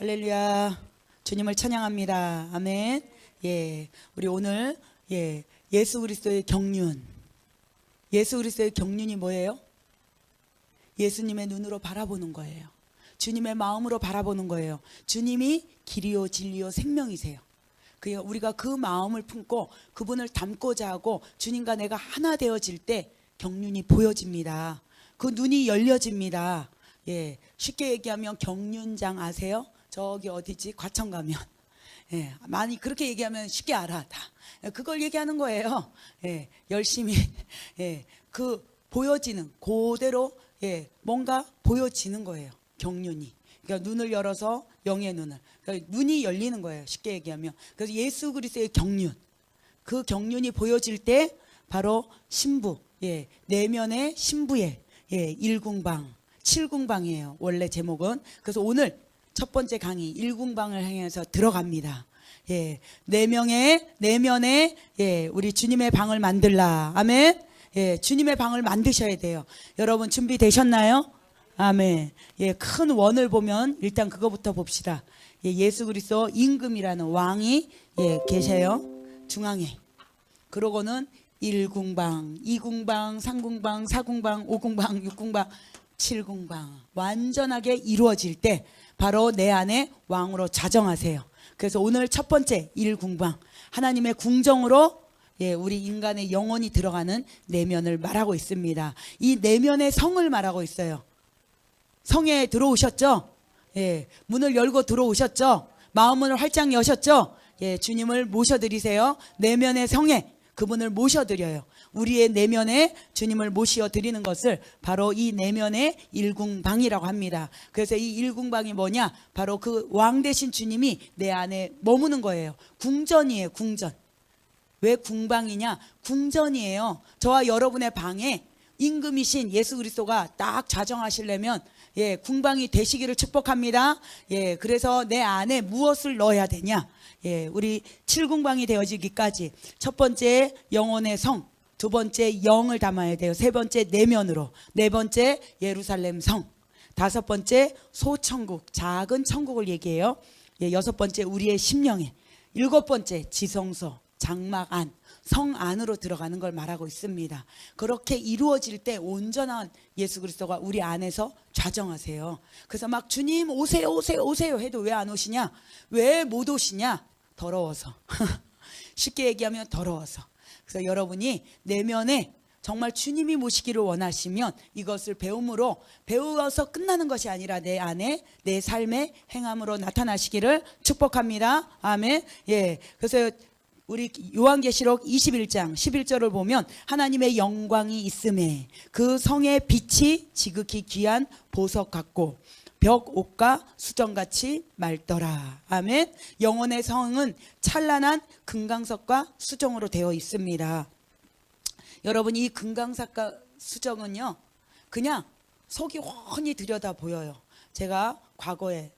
할렐루야. 주님을 찬양합니다. 아멘. 예. 우리 오늘 예수 그리스도의 경륜. 예수 그리스도의 경륜이 뭐예요? 예수님의 눈으로 바라보는 거예요. 주님의 마음으로 바라보는 거예요. 주님이 길이요 진리요 생명이세요. 우리가 그 마음을 품고 그분을 닮고자 하고 주님과 내가 하나 되어질 때 경륜이 보여집니다. 그 눈이 열려집니다. 예, 쉽게 얘기하면 경륜장 아세요? 저기 어디지? 과천 가면. 예, 많이 그렇게 얘기하면 쉽게 알아. 다. 그걸 얘기하는 거예요. 예, 열심히. 예, 그 보여지는, 그대로, 뭔가 보여지는 거예요. 경륜이. 그러니까 눈을 열어서 영의 눈을. 그러니까 눈이 열리는 거예요. 쉽게 얘기하면. 그래서 예수 그리스도의 경륜. 그 경륜이 보여질 때 바로 신부. 예, 내면의 신부의 일궁방, 칠궁방이에요. 원래 제목은. 그래서 오늘 첫 번째 강의 일궁방을 향해서 들어갑니다. 예, 내면에 우리 주님의 방을 만들라. 아멘. 예, 주님의 방을 만드셔야 돼요. 여러분 준비되셨나요? 아멘. 예, 큰 원을 보면 일단 그거부터 봅시다. 예, 예수 그리스도 임금이라는 왕이 계셔요. 중앙에. 그러고는 1궁방, 2궁방, 3궁방, 4궁방, 5궁방, 6궁방, 7궁방 완전하게 이루어질 때 바로 내 안에 왕으로 자정하세요. 그래서 오늘 첫 번째 1궁방, 하나님의 궁정으로 우리 인간의 영혼이 들어가는 내면을 말하고 있습니다. 이 내면의 성을 말하고 있어요. 성에 들어오셨죠? 예, 문을 열고 들어오셨죠? 마음을 활짝 여셨죠? 예, 주님을 모셔드리세요. 내면의 성에 그분을 모셔드려요. 우리의 내면에 주님을 모셔드리는 것을 바로 이 내면의 일궁방이라고 합니다. 그래서 이 일궁방이 뭐냐? 바로 그 왕 되신 주님이 내 안에 머무는 거예요. 궁전이에요. 궁전. 왜 궁방이냐? 궁전이에요. 저와 여러분의 방에 임금이신 예수 그리스도가 딱 자정하시려면 궁방이 되시기를 축복합니다. 그래서 내 안에 무엇을 넣어야 되냐? 우리 칠궁방이 되어지기까지 첫 번째 영혼의 성, 두 번째 영을 담아야 돼요. 세 번째 내면으로, 네 번째 예루살렘 성, 다섯 번째 소천국, 작은 천국을 얘기해요. 여섯 번째 우리의 심령에, 일곱 번째 지성소, 장막 안, 성 안으로 들어가는 걸 말하고 있습니다. 그렇게 이루어질 때 온전한 예수 그리스도가 우리 안에서 좌정하세요. 그래서 막 주님 오세요 오세요 오세요 해도 왜 안 오시냐? 왜 못 오시냐? 더러워서. 쉽게 얘기하면 더러워서. 그래서 여러분이 내면에 정말 주님이 모시기를 원하시면 이것을 배움으로, 배워서 끝나는 것이 아니라 내 안에 내 삶의 행함으로 나타나시기를 축복합니다. 아멘. 그래서 우리 요한계시록 21장 11절을 보면 하나님의 영광이 있음에 그 성의 빛이 지극히 귀한 보석 같고 벽 옷과 수정같이 맑더라. 아멘. 영혼의 성은 찬란한 금강석과 수정으로 되어 있습니다. 여러분, 이 금강석과 수정은요, 그냥 속이 훤히 들여다 보여요. 제가 과거에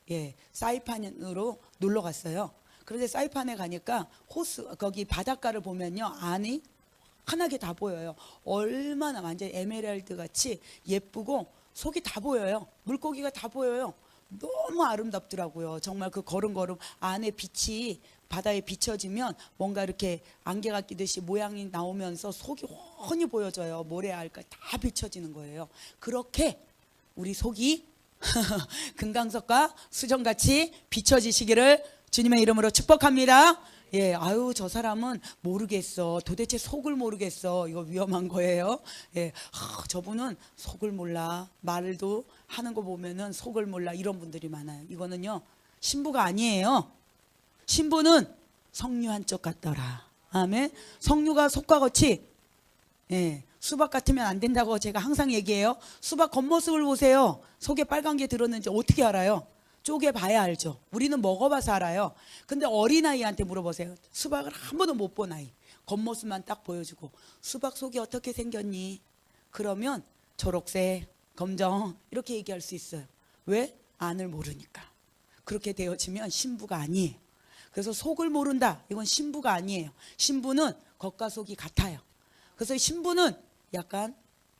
사이판으로 놀러 갔어요. 그런데 사이판에 가니까 거기 바닷가를 보면요, 안이 환하게 다 보여요. 얼마나 완전 에메랄드 같이 예쁘고 속이 다 보여요. 물고기가 다 보여요. 너무 아름답더라고요. 정말 그 걸음걸음 안에 빛이 바다에 비춰지면 뭔가 이렇게 안개가 끼듯이 모양이 나오면서 속이 훤히 보여져요. 모래알까지 다 비춰지는 거예요. 그렇게 우리 속이 금강석과 수정같이 비춰지시기를 주님의 이름으로 축복합니다. 아유, 저 사람은 모르겠어. 도대체 속을 모르겠어. 이거 위험한 거예요. 저분은 속을 몰라. 말도 하는 거 보면은 속을 몰라. 이런 분들이 많아요. 이거는요, 신부가 아니에요. 신부는 석류 한쪽 같더라. 아멘. 석류가 속과 같이 수박 같으면 안 된다고 제가 항상 얘기해요. 수박 겉모습을 보세요. 속에 빨간 게 들었는지 어떻게 알아요? 쪼개봐야 알죠. 우리는 먹어봐서 알아요. 근데 어린아이한테 물어보세요. 수박을 한 번도 못 본 아이, 겉모습만 딱 보여주고 수박 속이 어떻게 생겼니? 그러면 초록색, 검정 이렇게 얘기할 수 있어요. 왜? 안을 모르니까. 그렇게 되어지면 신부가 아니에요. 그래서 속을 모른다, 이건 신부가 아니에요. 신부는 겉과 속이 같아요. 그래서 신부는 약간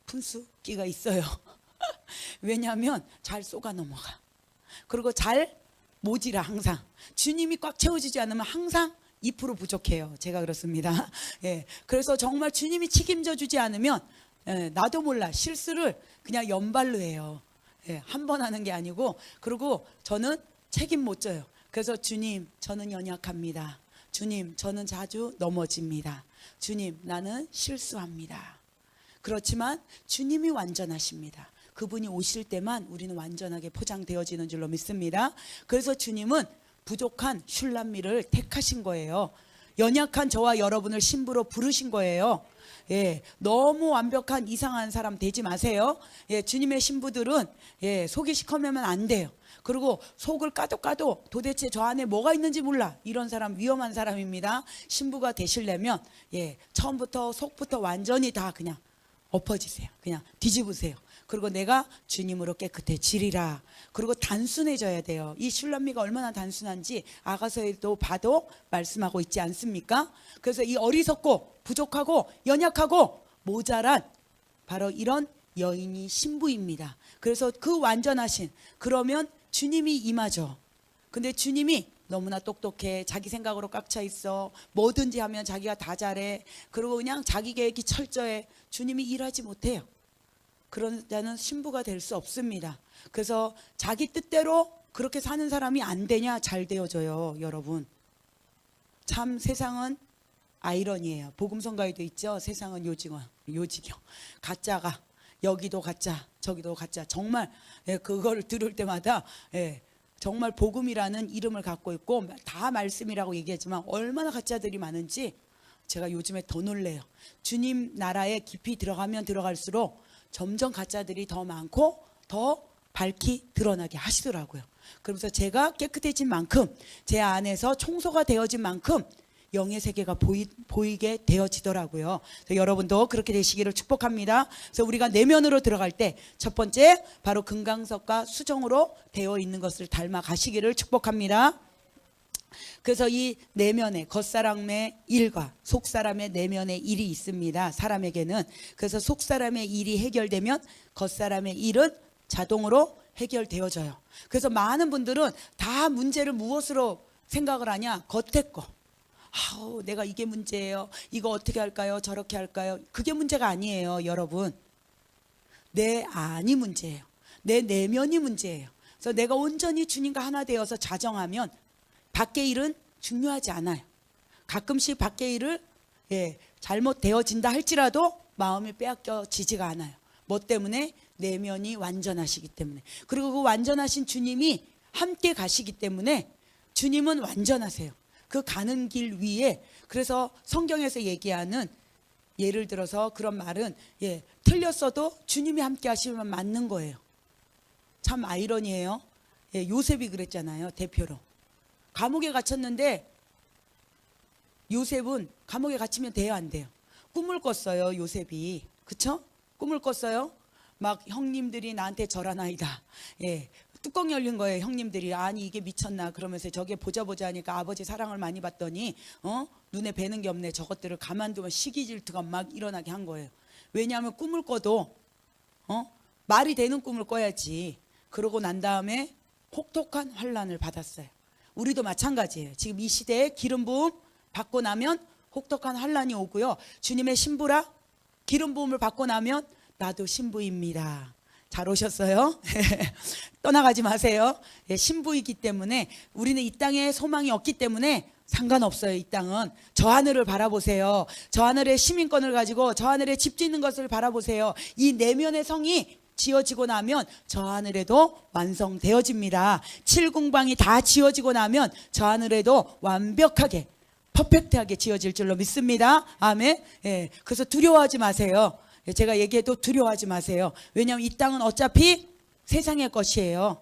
분수기가 있어요. 왜냐하면 잘 쏘가 넘어가. 그리고 잘 모지라 항상. 주님이 꽉 채워주지 않으면 항상 2% 부족해요. 제가 그렇습니다. 예, 그래서 정말 주님이 책임져 주지 않으면 나도 몰라 실수를 그냥 연발로 해요. 예, 한 번 하는 게 아니고. 그리고 저는 책임 못 져요. 그래서 주님, 저는 연약합니다. 주님, 저는 자주 넘어집니다. 주님, 나는 실수합니다. 그렇지만 주님이 완전하십니다. 그분이 오실 때만 우리는 완전하게 포장되어지는 줄로 믿습니다. 그래서 주님은 부족한 슐람미를 택하신 거예요. 연약한 저와 여러분을 신부로 부르신 거예요. 예, 너무 완벽한 이상한 사람 되지 마세요. 예, 주님의 신부들은 속이 시커매면 안 돼요. 그리고 속을 까도 도대체 저 안에 뭐가 있는지 몰라. 이런 사람 위험한 사람입니다. 신부가 되시려면 처음부터 속부터 완전히 다 그냥 엎어지세요. 그냥 뒤집으세요. 그리고 내가 주님으로 깨끗해지리라. 그리고 단순해져야 돼요. 이 슐람미가 얼마나 단순한지 아가서에도 봐도 말씀하고 있지 않습니까? 그래서 이 어리석고 부족하고 연약하고 모자란 바로 이런 여인이 신부입니다. 그래서 그 완전하신, 그러면 주님이 임하죠. 근데 주님이 너무나 똑똑해. 자기 생각으로 꽉 차 있어. 뭐든지 하면 자기가 다 잘해. 그리고 그냥 자기 계획이 철저해. 주님이 일하지 못해요. 그런 자는 신부가 될 수 없습니다. 그래서 자기 뜻대로 그렇게 사는 사람이 안 되냐? 잘 되어져요, 여러분. 참 세상은 아이러니예요. 복음성가에도 있죠. 세상은 요지경. 가짜가 여기도 가짜, 저기도 가짜. 정말 그걸 들을 때마다 정말 복음이라는 이름을 갖고 있고 다 말씀이라고 얘기하지만 얼마나 가짜들이 많은지 제가 요즘에 더 놀래요. 주님 나라에 깊이 들어가면 들어갈수록 점점 가짜들이 더 많고 더 밝히 드러나게 하시더라고요. 그러면서 제가 깨끗해진 만큼, 제 안에서 청소가 되어진 만큼 영의 세계가 보이게 되어지더라고요. 그래서 여러분도 그렇게 되시기를 축복합니다. 그래서 우리가 내면으로 들어갈 때 첫 번째 바로 금강석과 수정으로 되어 있는 것을 닮아 가시기를 축복합니다. 그래서 이 내면의 겉사람의 일과 속사람의 내면의 일이 있습니다. 사람에게는. 그래서 속사람의 일이 해결되면 겉사람의 일은 자동으로 해결되어져요. 그래서 많은 분들은 다 문제를 무엇으로 생각을 하냐? 겉에 거. 아우, 내가 이게 문제예요. 이거 어떻게 할까요? 저렇게 할까요? 그게 문제가 아니에요, 여러분. 내 안이 문제예요. 내 내면이 문제예요. 그래서 내가 온전히 주님과 하나 되어서 자정하면 밖의 일은 중요하지 않아요. 가끔씩 밖의 일을 잘못되어진다 할지라도 마음이 빼앗겨지지가 않아요. 뭐 때문에? 내면이 완전하시기 때문에. 그리고 그 완전하신 주님이 함께 가시기 때문에 주님은 완전하세요. 그 가는 길 위에. 그래서 성경에서 얘기하는, 예를 들어서 그런 말은 틀렸어도 주님이 함께 하시면 맞는 거예요. 참 아이러니해요. 요셉이 그랬잖아요, 대표로. 감옥에 갇혔는데 요셉은 감옥에 갇히면 돼요, 안 돼요? 꿈을 꿨어요, 요셉이. 그쵸? 꿈을 꿨어요. 막 형님들이 나한테 절하나이다. 뚜껑 열린 거예요. 형님들이. 아니 이게 미쳤나 그러면서 저게 보자 하니까 아버지 사랑을 많이 받더니 눈에 뵈는 게 없네. 저것들을 가만두면 시기 질투가 막 일어나게 한 거예요. 왜냐하면 꿈을 꿔도 말이 되는 꿈을 꿔야지. 그러고 난 다음에 혹독한 환난을 받았어요. 우리도 마찬가지예요. 지금 이 시대에 기름 부음 받고 나면 혹독한 환난이 오고요. 주님의 신부라 기름 부음을 받고 나면 나도 신부입니다. 잘 오셨어요? 떠나가지 마세요. 신부이기 때문에 우리는 이 땅에 소망이 없기 때문에 상관없어요. 이 땅은. 저 하늘을 바라보세요. 저 하늘의 시민권을 가지고 저 하늘에 집 짓는 것을 바라보세요. 이 내면의 성이 지어지고 나면 저 하늘에도 완성되어집니다. 7궁방이 다 지어지고 나면 저 하늘에도 완벽하게 퍼펙트하게 지어질 줄로 믿습니다. 아멘. 그래서 두려워하지 마세요. 제가 얘기해도 두려워하지 마세요. 왜냐하면 이 땅은 어차피 세상의 것이에요.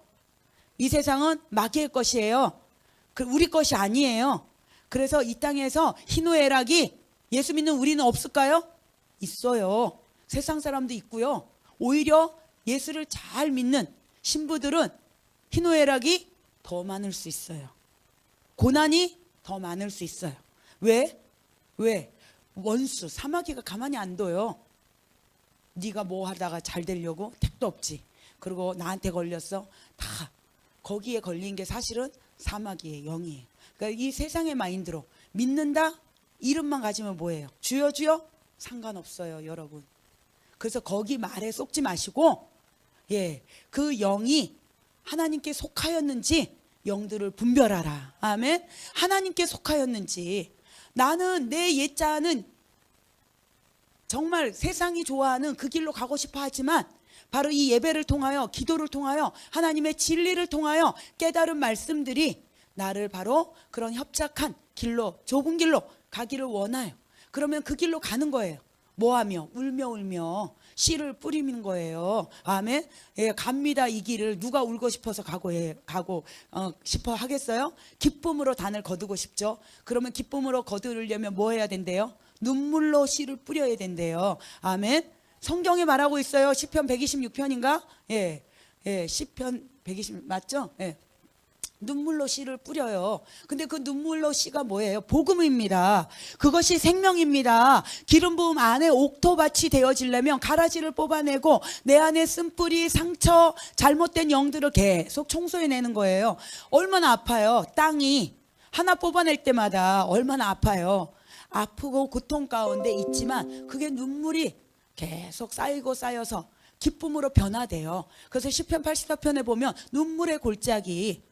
이 세상은 마귀의 것이에요. 우리 것이 아니에요. 그래서 이 땅에서 희노애락이 예수 믿는 우리는 없을까요? 있어요. 세상 사람도 있고요. 오히려 예수를 잘 믿는 신부들은 희노애락이 더 많을 수 있어요. 고난이 더 많을 수 있어요. 왜? 원수, 사마귀가 가만히 안 둬요. 네가 뭐 하다가 잘 되려고? 택도 없지. 그리고 나한테 걸렸어. 다 거기에 걸린 게 사실은 사마귀의 영이에요. 그러니까 이 세상의 마인드로 믿는다 이름만 가지면 뭐예요? 주여 주여 상관없어요, 여러분. 그래서 거기 말에 속지 마시고 그 영이 하나님께 속하였는지 영들을 분별하라. 아멘. 하나님께 속하였는지. 나는 내 옛자는 정말 세상이 좋아하는 그 길로 가고 싶어 하지만 바로 이 예배를 통하여 기도를 통하여 하나님의 진리를 통하여 깨달은 말씀들이 나를 바로 그런 협착한 길로 좁은 길로 가기를 원해요. 그러면 그 길로 가는 거예요. 뭐하며? 울며 씨를 뿌리는 거예요. 아멘. 갑니다. 이 길을 누가 울고 싶어서 가고 싶어 하겠어요? 기쁨으로 단을 거두고 싶죠. 그러면 기쁨으로 거두려면 뭐 해야 된대요? 눈물로 씨를 뿌려야 된대요. 아멘. 성경에 말하고 있어요. 시편 126편인가? 시편 120 맞죠? 눈물로 씨를 뿌려요. 근데 그 눈물로 씨가 뭐예요? 복음입니다. 그것이 생명입니다. 기름 부음 안에 옥토밭이 되어지려면 가라지를 뽑아내고 내 안에 쓴뿌리, 상처, 잘못된 영들을 계속 청소해내는 거예요. 얼마나 아파요. 땅이 하나 뽑아낼 때마다 얼마나 아파요. 아프고 고통 가운데 있지만 그게 눈물이 계속 쌓이고 쌓여서 기쁨으로 변화돼요. 그래서 시편 84편에 보면 눈물의 골짜기,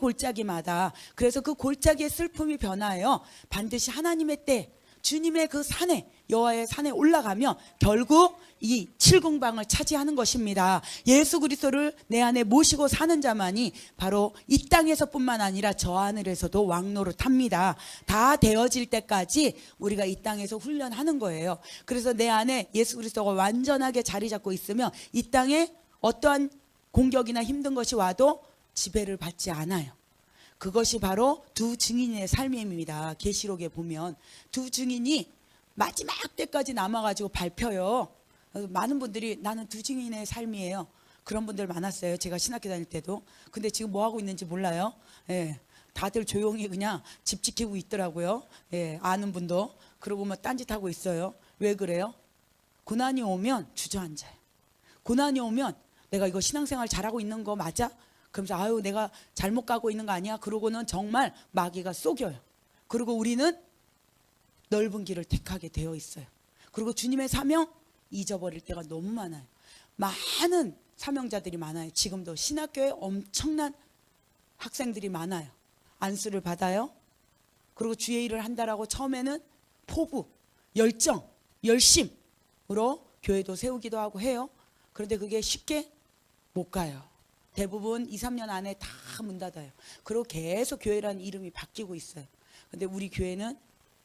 골짜기마다, 그래서 그 골짜기의 슬픔이 변화해요. 반드시 하나님의 때 주님의 그 산에, 여호와의 산에 올라가면 결국 이 칠궁방을 차지하는 것입니다. 예수 그리스도를 내 안에 모시고 사는 자만이 바로 이 땅에서뿐만 아니라 저 하늘에서도 왕노릇합니다. 다 되어질 때까지 우리가 이 땅에서 훈련하는 거예요. 그래서 내 안에 예수 그리스도가 완전하게 자리 잡고 있으면 이 땅에 어떠한 공격이나 힘든 것이 와도 지배를 받지 않아요. 그것이 바로 두 증인의 삶입니다. 계시록에 보면 두 증인이 마지막 때까지 남아가지고 발표요. 많은 분들이 나는 두 증인의 삶이에요. 그런 분들 많았어요. 제가 신학교 다닐 때도. 근데 지금 뭐 하고 있는지 몰라요. 다들 조용히 그냥 집 지키고 있더라고요. 아는 분도. 그러고 뭐 딴짓하고 있어요. 왜 그래요? 고난이 오면 주저앉아요. 고난이 오면 내가 이거 신앙생활 잘하고 있는 거 맞아? 그러면서 아유 내가 잘못 가고 있는 거 아니야? 그러고는 정말 마귀가 속여요. 그리고 우리는 넓은 길을 택하게 되어 있어요. 그리고 주님의 사명 잊어버릴 때가 너무 많아요. 많은 사명자들이 많아요. 지금도 신학교에 엄청난 학생들이 많아요. 안수를 받아요. 그리고 주의 일을 한다라고 처음에는 포부, 열정, 열심으로 교회도 세우기도 하고 해요. 그런데 그게 쉽게 못 가요. 대부분 2, 3년 안에 다 문 닫아요. 그리고 계속 교회라는 이름이 바뀌고 있어요. 근데 우리 교회는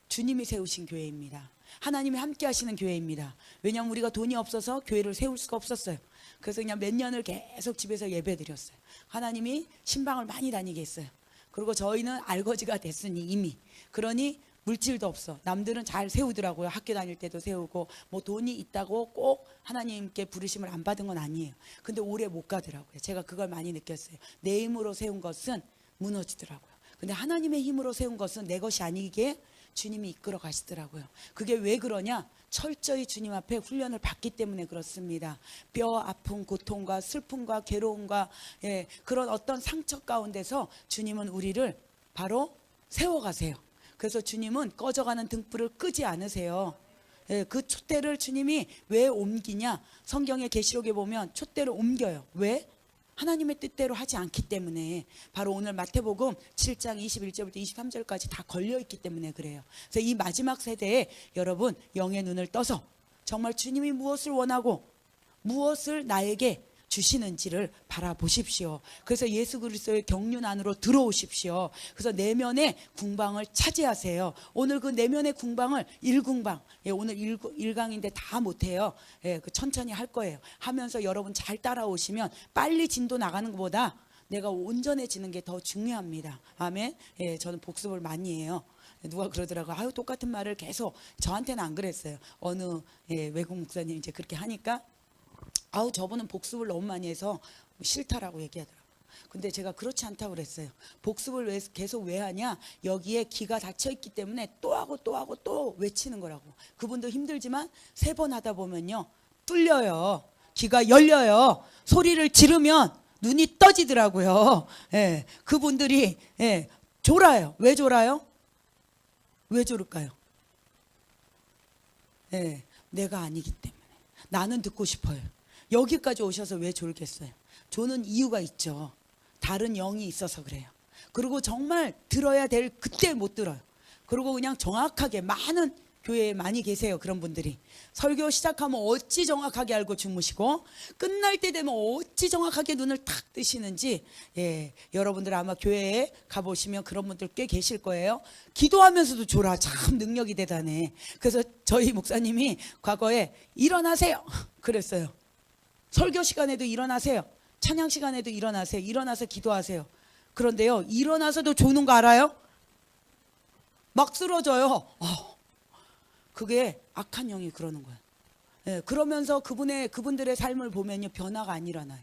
주님이 세우신 교회입니다. 하나님이 함께 하시는 교회입니다. 왜냐하면 우리가 돈이 없어서 교회를 세울 수가 없었어요. 그래서 그냥 몇 년을 계속 집에서 예배 드렸어요. 하나님이 신방을 많이 다니게 했어요. 그리고 저희는 알거지가 됐으니 이미. 그러니 물질도 없어. 남들은 잘 세우더라고요. 학교 다닐 때도 세우고 뭐 돈이 있다고 꼭 하나님께 부르심을 안 받은 건 아니에요. 근데 오래 못 가더라고요. 제가 그걸 많이 느꼈어요. 내 힘으로 세운 것은 무너지더라고요. 근데 하나님의 힘으로 세운 것은 내 것이 아니기에 주님이 이끌어 가시더라고요. 그게 왜 그러냐? 철저히 주님 앞에 훈련을 받기 때문에 그렇습니다. 뼈 아픈 고통과 슬픔과 괴로움과 그런 어떤 상처 가운데서 주님은 우리를 바로 세워가세요. 그래서 주님은 꺼져가는 등불을 끄지 않으세요. 그 촛대를 주님이 왜 옮기냐? 성경의 계시록에 보면 촛대를 옮겨요. 왜? 하나님의 뜻대로 하지 않기 때문에. 바로 오늘 마태복음 7장 21절부터 23절까지 다 걸려있기 때문에 그래요. 그래서 이 마지막 세대에 여러분 영의 눈을 떠서 정말 주님이 무엇을 원하고 무엇을 나에게 주시는지를 바라보십시오. 그래서 예수 그리스도의 경륜 안으로 들어오십시오. 그래서 내면의 궁방을 차지하세요. 오늘 그 내면의 궁방을 1궁방, 오늘 1강인데 다 못해요. 그 천천히 할 거예요. 하면서 여러분 잘 따라오시면 빨리 진도 나가는 것보다 내가 온전해지는 게 더 중요합니다. 아멘. 저는 복습을 많이 해요. 누가 그러더라고요. 아유 똑같은 말을 계속. 저한테는 안 그랬어요. 어느 외국 목사님 이제 그렇게 하니까 아우 저분은 복습을 너무 많이 해서 싫다라고 얘기하더라고요. 근데 제가 그렇지 않다고 그랬어요. 복습을 계속 왜 하냐? 여기에 기가 닫혀있기 때문에 또 하고 또 하고 또 외치는 거라고. 그분도 힘들지만 3번 하다 보면요 뚫려요. 귀가 열려요. 소리를 지르면 눈이 떠지더라고요. 예, 그분들이 예, 졸아요. 왜 졸아요? 왜 졸을까요? 예, 내가 아니기 때문에. 나는 듣고 싶어요. 여기까지 오셔서 왜 졸겠어요? 조는 이유가 있죠. 다른 영이 있어서 그래요. 그리고 정말 들어야 될 그때 못 들어요. 그리고 그냥 정확하게 많은 교회에 많이 계세요. 그런 분들이 설교 시작하면 어찌 정확하게 알고 주무시고 끝날 때 되면 어찌 정확하게 눈을 탁 뜨시는지. 예, 여러분들 아마 교회에 가보시면 그런 분들 꽤 계실 거예요. 기도하면서도 졸아. 참 능력이 대단해. 그래서 저희 목사님이 과거에 일어나세요 그랬어요. 설교 시간에도 일어나세요. 찬양 시간에도 일어나세요. 일어나서 기도하세요. 그런데요, 일어나서도 조는 거 알아요? 막 쓰러져요. 그게 악한 영이 그러는 거예요. 예, 그러면서 그분들의 삶을 보면요, 변화가 안 일어나요.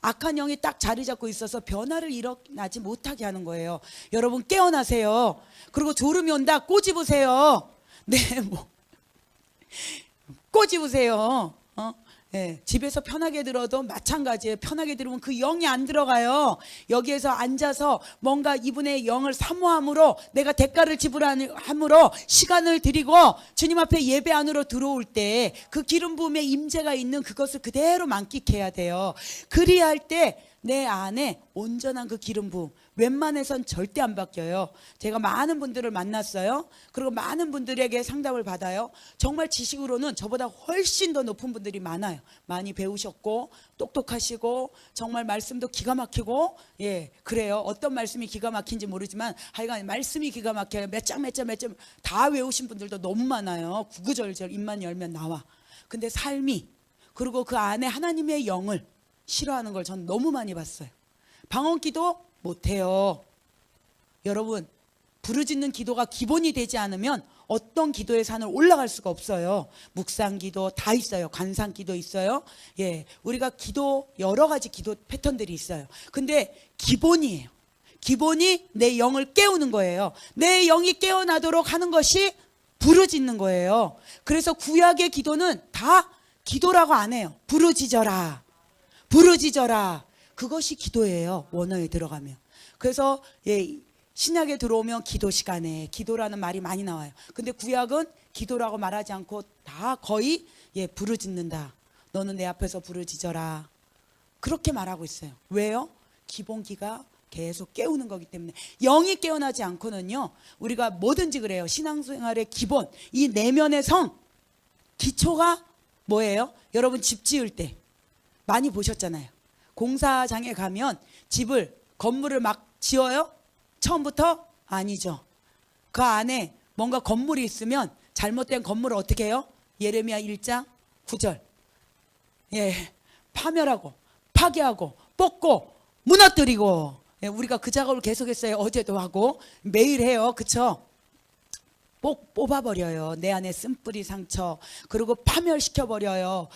악한 영이 딱 자리 잡고 있어서 변화를 일어나지 못하게 하는 거예요. 여러분 깨어나세요. 그리고 졸음이 온다, 꼬집으세요. 네, 뭐 꼬집으세요. 예, 집에서 편하게 들어도 마찬가지예요. 편하게 들으면 그 영이 안 들어가요. 여기에서 앉아서 뭔가 이분의 영을 사모함으로 내가 대가를 지불함으로 시간을 드리고 주님 앞에 예배 안으로 들어올 때 그 기름 부음의 임재가 있는 그것을 그대로 만끽해야 돼요. 그리할 때 내 안에 온전한 그 기름 부음, 웬만해선 절대 안 바뀌어요. 제가 많은 분들을 만났어요. 그리고 많은 분들에게 상담을 받아요. 정말 지식으로는 저보다 훨씬 더 높은 분들이 많아요. 많이 배우셨고 똑똑하시고 정말 말씀도 기가 막히고, 예, 그래요. 어떤 말씀이 기가 막힌지 모르지만 하여간 말씀이 기가 막혀요. 몇 장 다 외우신 분들도 너무 많아요. 구구절절 입만 열면 나와. 근데 삶이, 그리고 그 안에 하나님의 영을 싫어하는 걸 전 너무 많이 봤어요. 방언기도 못해요. 여러분, 부르짖는 기도가 기본이 되지 않으면 어떤 기도의 산을 올라갈 수가 없어요. 묵상기도 다 있어요. 관상기도 있어요. 예, 우리가 기도, 여러 가지 기도 패턴들이 있어요. 근데 기본이에요. 기본이 내 영을 깨우는 거예요. 내 영이 깨어나도록 하는 것이 부르짖는 거예요. 그래서 구약의 기도는 다 기도라고 안 해요. 부르짖어라, 부르짖어라. 그것이 기도예요. 원어에 들어가면. 그래서 예, 신약에 들어오면 기도 시간에 기도라는 말이 많이 나와요. 근데 구약은 기도라고 말하지 않고 다 거의 예, 부르짖는다. 너는 내 앞에서 부르짖어라. 그렇게 말하고 있어요. 왜요? 기본기가 계속 깨우는 거기 때문에. 영이 깨어나지 않고는요, 우리가 뭐든지 그래요. 신앙생활의 기본, 이 내면의 성, 기초가 뭐예요? 여러분 집 지을 때 많이 보셨잖아요. 공사장에 가면 집을, 건물을 막 지어요? 처음부터? 아니죠. 그 안에 뭔가 건물이 있으면 잘못된 건물을 어떻게 해요? 예레미야 1장 9절. 예, 파멸하고 파괴하고 뽑고 무너뜨리고. 예, 우리가 그 작업을 계속했어요. 어제도 하고 매일 해요. 그쵸? 뽑아버려요. 내 안에 쓴뿌리 상처. 그리고 파멸시켜버려요.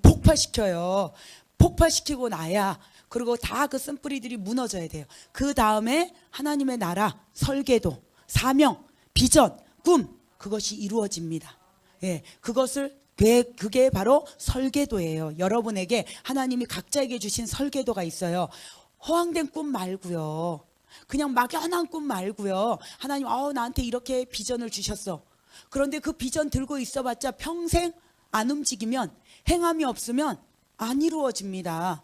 폭파시켜요. 폭파시키고 나야, 그리고 다 그 쓴뿌리들이 무너져야 돼요. 그 다음에 하나님의 나라, 설계도, 사명, 비전, 꿈, 그것이 이루어집니다. 예, 그게 바로 설계도예요. 여러분에게 하나님이 각자에게 주신 설계도가 있어요. 허황된 꿈 말고요. 그냥 막연한 꿈 말고요. 하나님, 나한테 이렇게 비전을 주셨어. 그런데 그 비전 들고 있어봤자 평생 안 움직이면, 행함이 없으면 안 이루어집니다.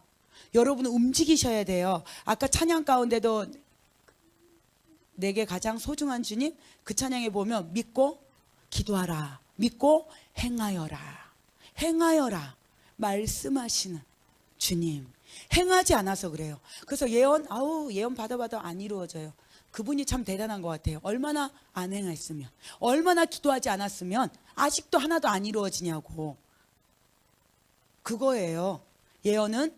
여러분은 움직이셔야 돼요. 아까 찬양 가운데도 내게 가장 소중한 주님, 그 찬양에 보면 믿고 기도하라, 믿고 행하여라, 행하여라 말씀하시는 주님. 행하지 않아서 그래요. 그래서 예언 받아봐도 안 이루어져요. 그분이 참 대단한 것 같아요. 얼마나 안 행했으면, 얼마나 기도하지 않았으면 아직도 하나도 안 이루어지냐고. 그거예요. 예언은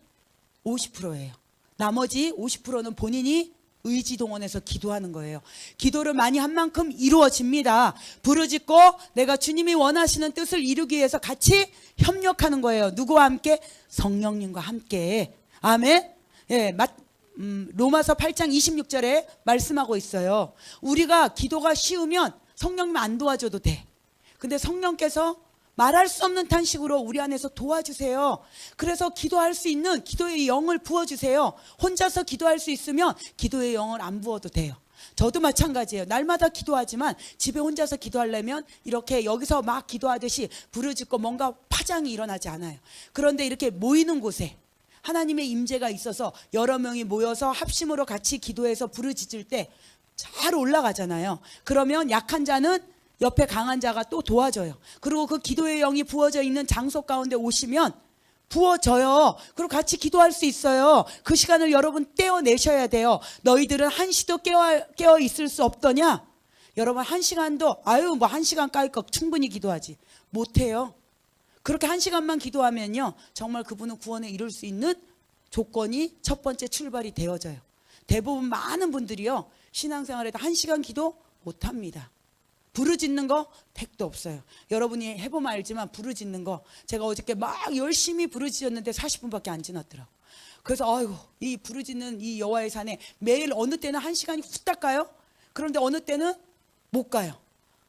50%예요. 나머지 50%는 본인이 의지동원해서 기도하는 거예요. 기도를 많이 한 만큼 이루어집니다. 부르짖고 내가 주님이 원하시는 뜻을 이루기 위해서 같이 협력하는 거예요. 누구와 함께? 성령님과 함께. 아멘. 예, 로마서 8장 26절에 말씀하고 있어요. 우리가 기도가 쉬우면 성령님 안 도와줘도 돼. 근데 성령께서 말할 수 없는 탄식으로 우리 안에서 도와주세요. 그래서 기도할 수 있는 기도의 영을 부어주세요. 혼자서 기도할 수 있으면 기도의 영을 안 부어도 돼요. 저도 마찬가지예요. 날마다 기도하지만 집에 혼자서 기도하려면 이렇게 여기서 막 기도하듯이 부르짖고 뭔가 파장이 일어나지 않아요. 그런데 이렇게 모이는 곳에 하나님의 임재가 있어서 여러 명이 모여서 합심으로 같이 기도해서 부르짖을 때 잘 올라가잖아요. 그러면 약한 자는 옆에 강한 자가 또 도와줘요. 그리고 그 기도의 영이 부어져 있는 장소 가운데 오시면 부어져요. 그리고 같이 기도할 수 있어요. 그 시간을 여러분 떼어내셔야 돼요. 너희들은 한시도 깨어 있을 수 없더냐? 여러분 한 시간도 뭐 한 시간 까일 거 충분히 기도하지 못해요. 그렇게 한 시간만 기도하면요, 정말 그분은 구원에 이룰 수 있는 조건이 첫 번째 출발이 되어져요. 대부분 많은 분들이요, 신앙생활에도 한 시간 기도 못합니다. 부르짖는 거 택도 없어요. 여러분이 해보면 알지만 부르짖는 거, 제가 어저께 막 열심히 부르짖었는데 40분밖에 안 지났더라고. 그래서 아이고, 이 부르짖는 이 여호와의 산에 매일 어느 때는 한 시간이 후딱 가요. 그런데 어느 때는 못 가요.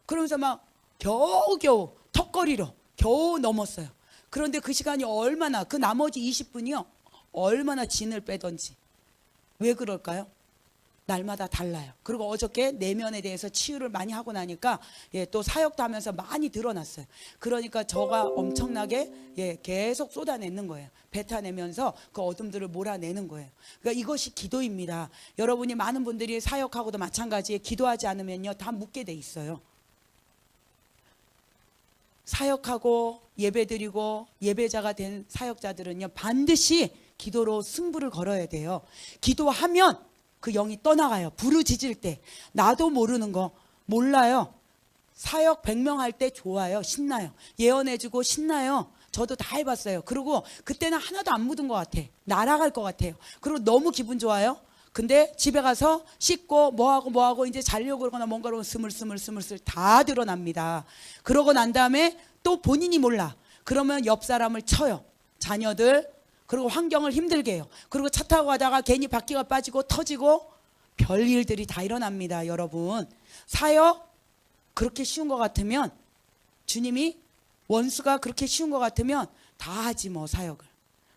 그러면서 막 겨우겨우 턱걸이로 겨우 넘었어요. 그런데 그 시간이 얼마나, 그 나머지 20분이요 얼마나 진을 빼던지. 왜 그럴까요? 날마다 달라요. 그리고 어저께 내면에 대해서 치유를 많이 하고 나니까 또 사역도 하면서 많이 드러났어요. 그러니까 저가 엄청나게 계속 쏟아내는 거예요. 뱉어내면서 그 어둠들을 몰아내는 거예요. 그러니까 이것이 기도입니다. 여러분이 많은 분들이 사역하고도 마찬가지에 기도하지 않으면요 다 묻게 돼 있어요. 사역하고 예배드리고 예배자가 된 사역자들은요 반드시 기도로 승부를 걸어야 돼요. 기도하면 그 영이 떠나가요. 부르짖을 때 나도 모르는 거 몰라요. 사역 100명 할 때 좋아요. 신나요. 예언해주고 신나요. 저도 다 해봤어요. 그리고 그때는 하나도 안 묻은 것 같아. 날아갈 것 같아요. 그리고 너무 기분 좋아요. 근데 집에 가서 씻고 뭐하고 이제 자려고 그러거나 뭔가로 스물스물 다 드러납니다. 그러고 난 다음에 또 본인이 몰라. 그러면 옆 사람을 쳐요. 자녀들, 그리고 환경을 힘들게 해요. 그리고 차 타고 가다가 괜히 바퀴가 빠지고 터지고 별일들이 다 일어납니다. 여러분, 사역 그렇게 쉬운 것 같으면, 주님이 원수가 그렇게 쉬운 것 같으면 다 하지 뭐 사역을.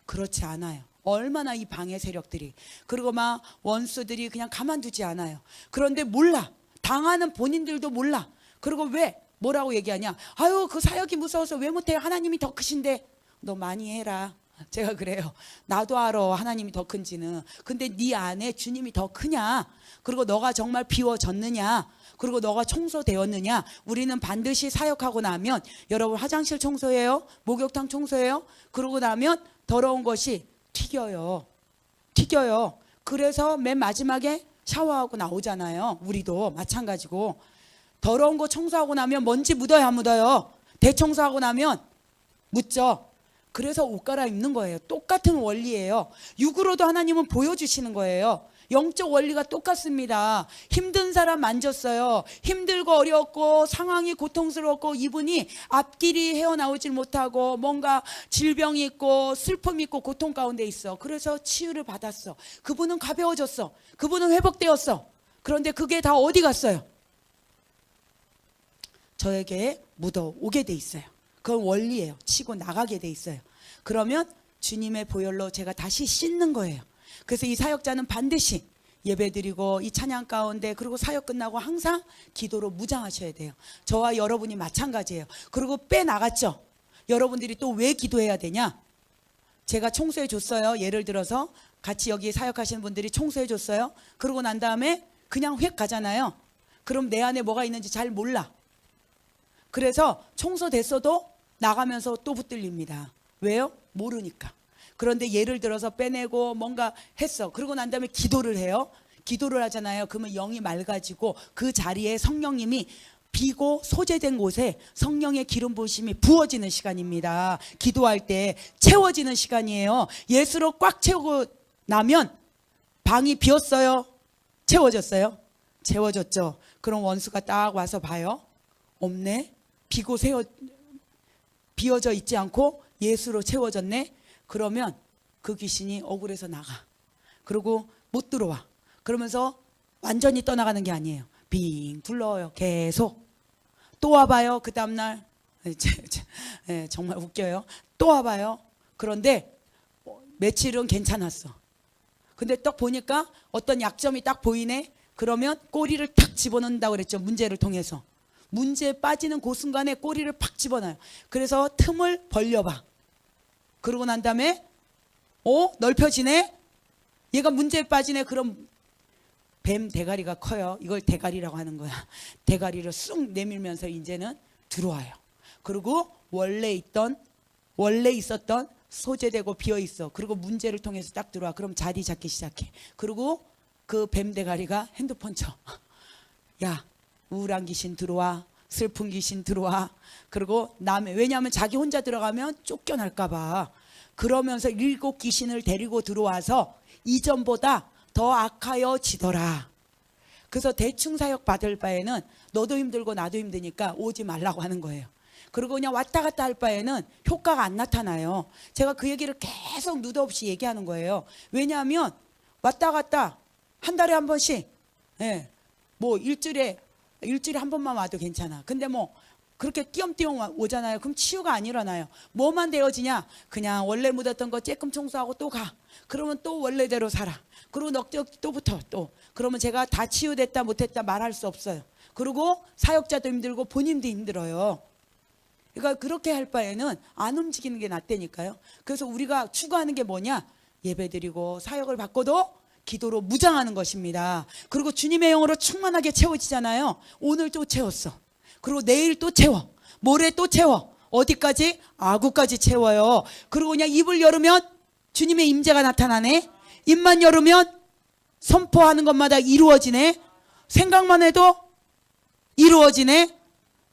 그렇지 않아요. 얼마나 이 방해 세력들이, 그리고 막 원수들이 그냥 가만두지 않아요. 그런데 몰라. 당하는 본인들도 몰라. 그리고 왜 뭐라고 얘기하냐? 아유, 그 사역이 무서워서 왜 못해요? 하나님이 더 크신데. 너 많이 해라. 제가 그래요. 나도 알아 하나님이 더 큰지는. 근데 네 안에 주님이 더 크냐? 그리고 너가 정말 비워졌느냐? 그리고 너가 청소되었느냐? 우리는 반드시 사역하고 나면, 여러분 화장실 청소해요? 목욕탕 청소해요? 그러고 나면 더러운 것이 튀겨요. 그래서 맨 마지막에 샤워하고 나오잖아요. 우리도 마찬가지고. 더러운 거 청소하고 나면 먼지 묻어요, 안 묻어요? 대청소하고 나면 묻죠. 그래서 옷 갈아입는 거예요. 똑같은 원리예요. 육으로도 하나님은 보여주시는 거예요. 영적 원리가 똑같습니다. 힘든 사람 만졌어요. 힘들고 어렵고 상황이 고통스럽고 이분이 앞길이 헤어나오질 못하고 뭔가 질병이 있고 슬픔이 있고 고통 가운데 있어. 그래서 치유를 받았어. 그분은 가벼워졌어. 그분은 회복되었어. 그런데 그게 다 어디 갔어요? 저에게 묻어오게 돼 있어요. 그건 원리예요. 치고 나가게 돼 있어요. 그러면 주님의 보혈로 제가 다시 씻는 거예요. 그래서 이 사역자는 반드시 예배드리고 이 찬양 가운데, 그리고 사역 끝나고 항상 기도로 무장하셔야 돼요. 저와 여러분이 마찬가지예요. 그리고 빼나갔죠. 여러분들이 또 왜 기도해야 되냐? 제가 청소해 줬어요. 예를 들어서 같이 여기 사역하시는 분들이 청소해 줬어요. 그러고 난 다음에 그냥 휙 가잖아요. 그럼 내 안에 뭐가 있는지 잘 몰라. 그래서 청소됐어도 나가면서 또 붙들립니다. 왜요? 모르니까. 그런데 예를 들어서 빼내고 뭔가 했어. 그러고 난 다음에 기도를 해요. 기도를 하잖아요. 그러면 영이 맑아지고 그 자리에 성령님이 비고 소재된 곳에 성령의 기름 부으심이 부어지는 시간입니다. 기도할 때 채워지는 시간이에요. 예수로 꽉 채우고 나면 방이 비었어요? 채워졌어요? 채워졌죠. 그럼 원수가 딱 와서 봐요. 없네. 비어져 있지 않고 예수로 채워졌네. 그러면 그 귀신이 억울해서 나가. 그리고 못 들어와. 그러면서 완전히 떠나가는 게 아니에요. 빙 둘러요. 계속. 또 와봐요. 그 다음날 예, 정말 웃겨요. 또 와봐요. 그런데 며칠은 괜찮았어. 근데 딱 보니까 어떤 약점이 딱 보이네. 그러면 꼬리를 탁 집어넣는다고 그랬죠. 문제를 통해서. 문제에 빠지는 그 순간에 꼬리를 팍 집어넣어요. 그래서 틈을 벌려봐. 그러고 난 다음에 넓혀지네. 얘가 문제에 빠지네. 그럼 뱀 대가리가 커요. 이걸 대가리라고 하는 거야. 대가리를 쑥 내밀면서 이제는 들어와요. 그리고 원래 있었던 소재되고 비어 있어. 그리고 문제를 통해서 딱 들어와. 그럼 자리 잡기 시작해. 그리고 그 뱀 대가리가 핸드폰 쳐. 야, 우울한 귀신 들어와. 슬픈 귀신 들어와. 그리고 왜냐하면 자기 혼자 들어가면 쫓겨날까 봐. 그러면서 7 귀신을 데리고 들어와서 이전보다 더 악하여지더라. 그래서 대충 사역 받을 바에는 너도 힘들고 나도 힘드니까 오지 말라고 하는 거예요. 그리고 그냥 왔다 갔다 할 바에는 효과가 안 나타나요. 제가 그 얘기를 계속 누드 없이 얘기하는 거예요. 왜냐하면 왔다 갔다 한 달에 한 번씩, 예, 뭐 일주일에 한 번만 와도 괜찮아. 근데 뭐 그렇게 띄엄띄엄 오잖아요. 그럼 치유가 안 일어나요. 뭐만 되어지냐? 그냥 원래 묻었던 거 쬐끔 청소하고 또 가. 그러면 또 원래대로 살아. 그리고 넉적 또 붙어 또. 그러면 제가 다 치유됐다 못했다 말할 수 없어요. 그리고 사역자도 힘들고 본인도 힘들어요. 그러니까 그렇게 할 바에는 안 움직이는 게 낫다니까요. 그래서 우리가 추구하는 게 뭐냐? 예배드리고 사역을 받고도 기도로 무장하는 것입니다. 그리고 주님의 영으로 충만하게 채워지잖아요. 오늘 또 채웠어. 그리고 내일 또 채워. 모레 또 채워. 어디까지? 아구까지 채워요. 그리고 그냥 입을 열으면 주님의 임재가 나타나네. 입만 열으면 선포하는 것마다 이루어지네. 생각만 해도 이루어지네.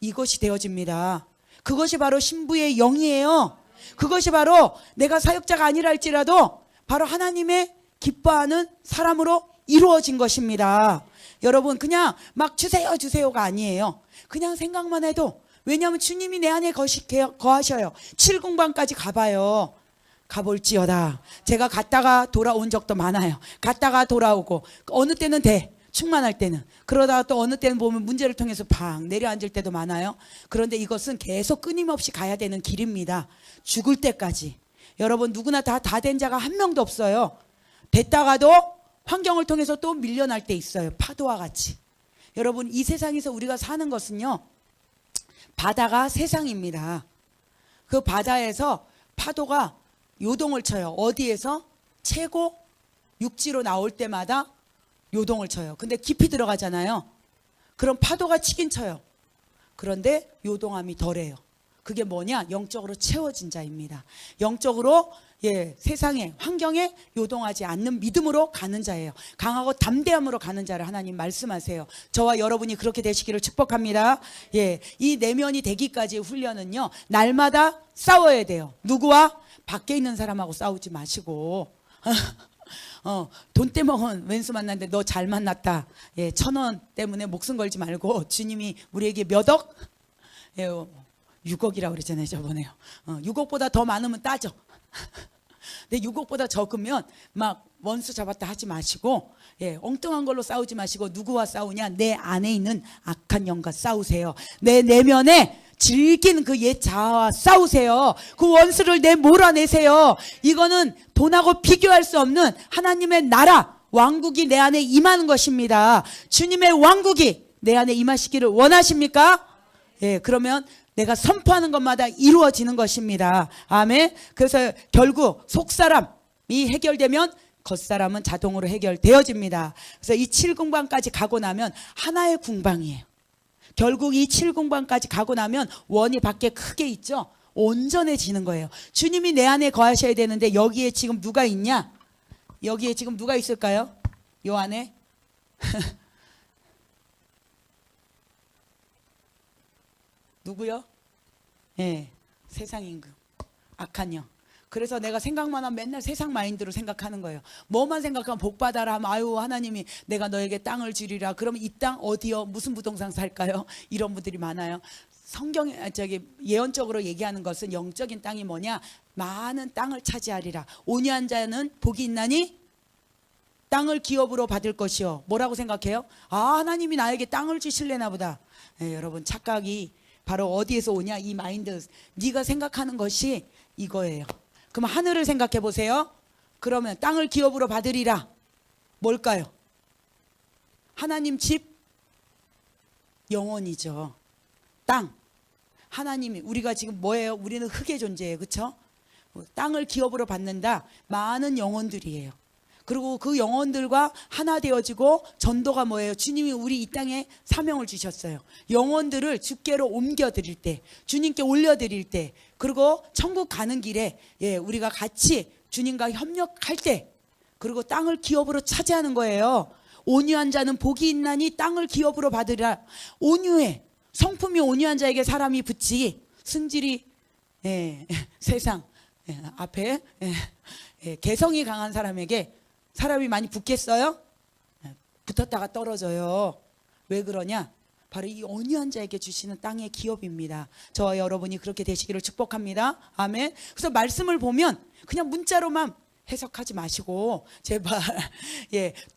이것이 되어집니다. 그것이 바로 신부의 영이에요. 그것이 바로 내가 사역자가 아니라 할지라도 바로 하나님의 기뻐하는 사람으로 이루어진 것입니다. 여러분 그냥 막 주세요가 아니에요. 그냥 생각만 해도, 왜냐하면 주님이 내 안에 거하셔요. 7공방까지 가봐요. 가볼지어다. 제가 갔다가 돌아온 적도 많아요. 갔다가 돌아오고 어느 때는 충만할 때는, 그러다가 또 어느 때는 보면 문제를 통해서 팍 내려앉을 때도 많아요. 그런데 이것은 계속 끊임없이 가야 되는 길입니다. 죽을 때까지. 여러분 누구나 다 된 자가 한 명도 없어요. 됐다가도 환경을 통해서 또 밀려날 때 있어요. 파도와 같이. 여러분 이 세상에서 우리가 사는 것은요, 바다가 세상입니다. 그 바다에서 파도가 요동을 쳐요. 어디에서? 최고 육지로 나올 때마다 요동을 쳐요. 근데 깊이 들어가잖아요. 그럼 파도가 치긴 쳐요. 그런데 요동함이 덜해요. 그게 뭐냐? 영적으로 채워진 자입니다. 영적으로 세상에, 환경에 요동하지 않는 믿음으로 가는 자예요. 강하고 담대함으로 가는 자를 하나님 말씀하세요. 저와 여러분이 그렇게 되시기를 축복합니다. 이 내면이 되기까지의 훈련은요, 날마다 싸워야 돼요. 누구와? 밖에 있는 사람하고 싸우지 마시고 돈 떼먹은 왼수 만났는데 너 잘 만났다. 1,000원 때문에 목숨 걸지 말고 주님이 우리에게 몇 억? 6억이라고 그랬잖아요 저번에요. 6억보다 더 많으면 따져. 근데 6억보다 적으면 막 원수 잡았다 하지 마시고, 엉뚱한 걸로 싸우지 마시고, 누구와 싸우냐? 내 안에 있는 악한 영과 싸우세요. 내 내면에 질긴 그 옛 자아와 싸우세요. 그 원수를 몰아내세요. 이거는 돈하고 비교할 수 없는 하나님의 나라, 왕국이 내 안에 임하는 것입니다. 주님의 왕국이 내 안에 임하시기를 원하십니까? 그러면 내가 선포하는 것마다 이루어지는 것입니다. 아멘. 그래서 결국 속사람이 해결되면 겉사람은 자동으로 해결되어집니다. 그래서 이 7공방까지 가고 나면 하나의 궁방이에요. 결국 이 7공방까지 가고 나면 원이 밖에 크게 있죠. 온전해지는 거예요. 주님이 내 안에 거하셔야 되는데 여기에 지금 누가 있냐? 여기에 지금 누가 있을까요? 요 안에? 누구요? 세상 임금, 악한 영. 그래서 내가 생각만 하면 맨날 세상 마인드로 생각하는 거예요. 뭐만 생각하면 복 받아라 하면, 아유 하나님이 내가 너에게 땅을 주리라. 그러면 이 땅 어디요? 무슨 부동산 살까요? 이런 분들이 많아요. 성경 예언적으로 얘기하는 것은 영적인 땅이 뭐냐? 많은 땅을 차지하리라. 온유한 자는 복이 있나니 땅을 기업으로 받을 것이요. 뭐라고 생각해요? 아, 하나님이 나에게 땅을 주실래나 보다. 여러분 착각이 바로 어디에서 오냐? 이 마인드. 네가 생각하는 것이 이거예요. 그럼 하늘을 생각해 보세요. 그러면 땅을 기업으로 받으리라. 뭘까요? 하나님 집, 영혼이죠. 땅. 하나님이, 우리가 지금 뭐예요? 우리는 흙의 존재예요. 그렇죠? 땅을 기업으로 받는다. 많은 영혼들이에요. 그리고 그 영혼들과 하나 되어지고 전도가 뭐예요? 주님이 우리 이 땅에 사명을 주셨어요. 영혼들을 주께로 옮겨드릴 때, 주님께 올려드릴 때, 그리고 천국 가는 길에 우리가 같이 주님과 협력할 때, 그리고 땅을 기업으로 차지하는 거예요. 온유한 자는 복이 있나니 땅을 기업으로 받으라. 온유해. 성품이 온유한 자에게 사람이 붙지. 승질이 세상 앞에 개성이 강한 사람에게 사람이 많이 붙겠어요? 붙었다가 떨어져요. 왜 그러냐? 바로 이 온유한 자에게 주시는 땅의 기업입니다. 저와 여러분이 그렇게 되시기를 축복합니다. 아멘. 그래서 말씀을 보면 그냥 문자로만 해석하지 마시고 제발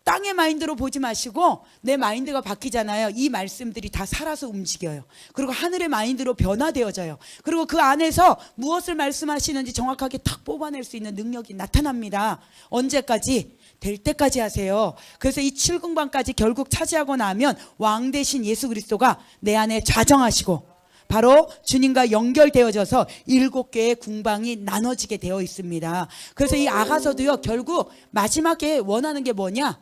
땅의 마인드로 보지 마시고 내 마인드가 바뀌잖아요. 이 말씀들이 다 살아서 움직여요. 그리고 하늘의 마인드로 변화되어져요. 그리고 그 안에서 무엇을 말씀하시는지 정확하게 탁 뽑아낼 수 있는 능력이 나타납니다. 언제까지? 될 때까지 하세요. 그래서 이 7궁방까지 결국 차지하고 나면 왕 대신 예수 그리스도가 내 안에 좌정하시고 바로 주님과 연결되어져서 7개의 궁방이 나눠지게 되어 있습니다. 그래서 이 아가서도요, 결국 마지막에 원하는 게 뭐냐?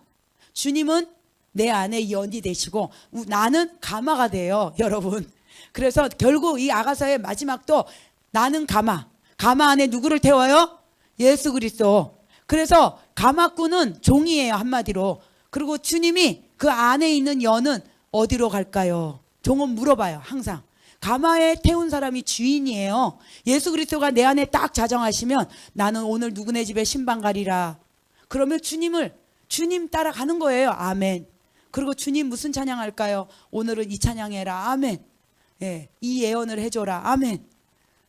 주님은 내 안에 연이 되시고 나는 가마가 돼요, 여러분. 그래서 결국 이 아가서의 마지막도 나는 가마 안에 누구를 태워요? 예수 그리스도. 그래서 가마꾼은 종이에요, 한마디로. 그리고 주님이 그 안에 있는 연은 어디로 갈까요? 종은 물어봐요, 항상. 가마에 태운 사람이 주인이에요. 예수 그리스도가 내 안에 딱 자정하시면 나는 오늘 누구네 집에 신방 가리라. 그러면 주님 따라가는 거예요. 아멘. 그리고 주님 무슨 찬양할까요? 오늘은 이 찬양해라. 아멘. 이 예언을 해줘라. 아멘.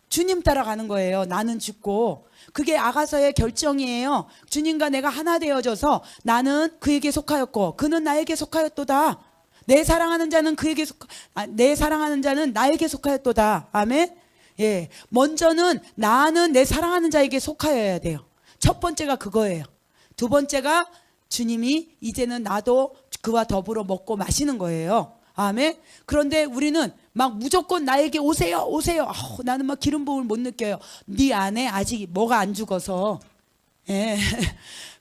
주님 따라가는 거예요. 나는 죽고. 그게 아가서의 결정이에요. 주님과 내가 하나 되어져서 나는 그에게 속하였고 그는 나에게 속하였도다. 내 사랑하는 자는 나에게 속하였도다. 아멘. 먼저는 나는 내 사랑하는 자에게 속하여야 돼요. 첫 번째가 그거예요. 두 번째가 주님이 이제는 나도 그와 더불어 먹고 마시는 거예요. 아멘. 그런데 우리는 막 무조건 나에게 오세요. 나는 막 기름 부음을 못 느껴요. 네 안에 아직 뭐가 안 죽어서.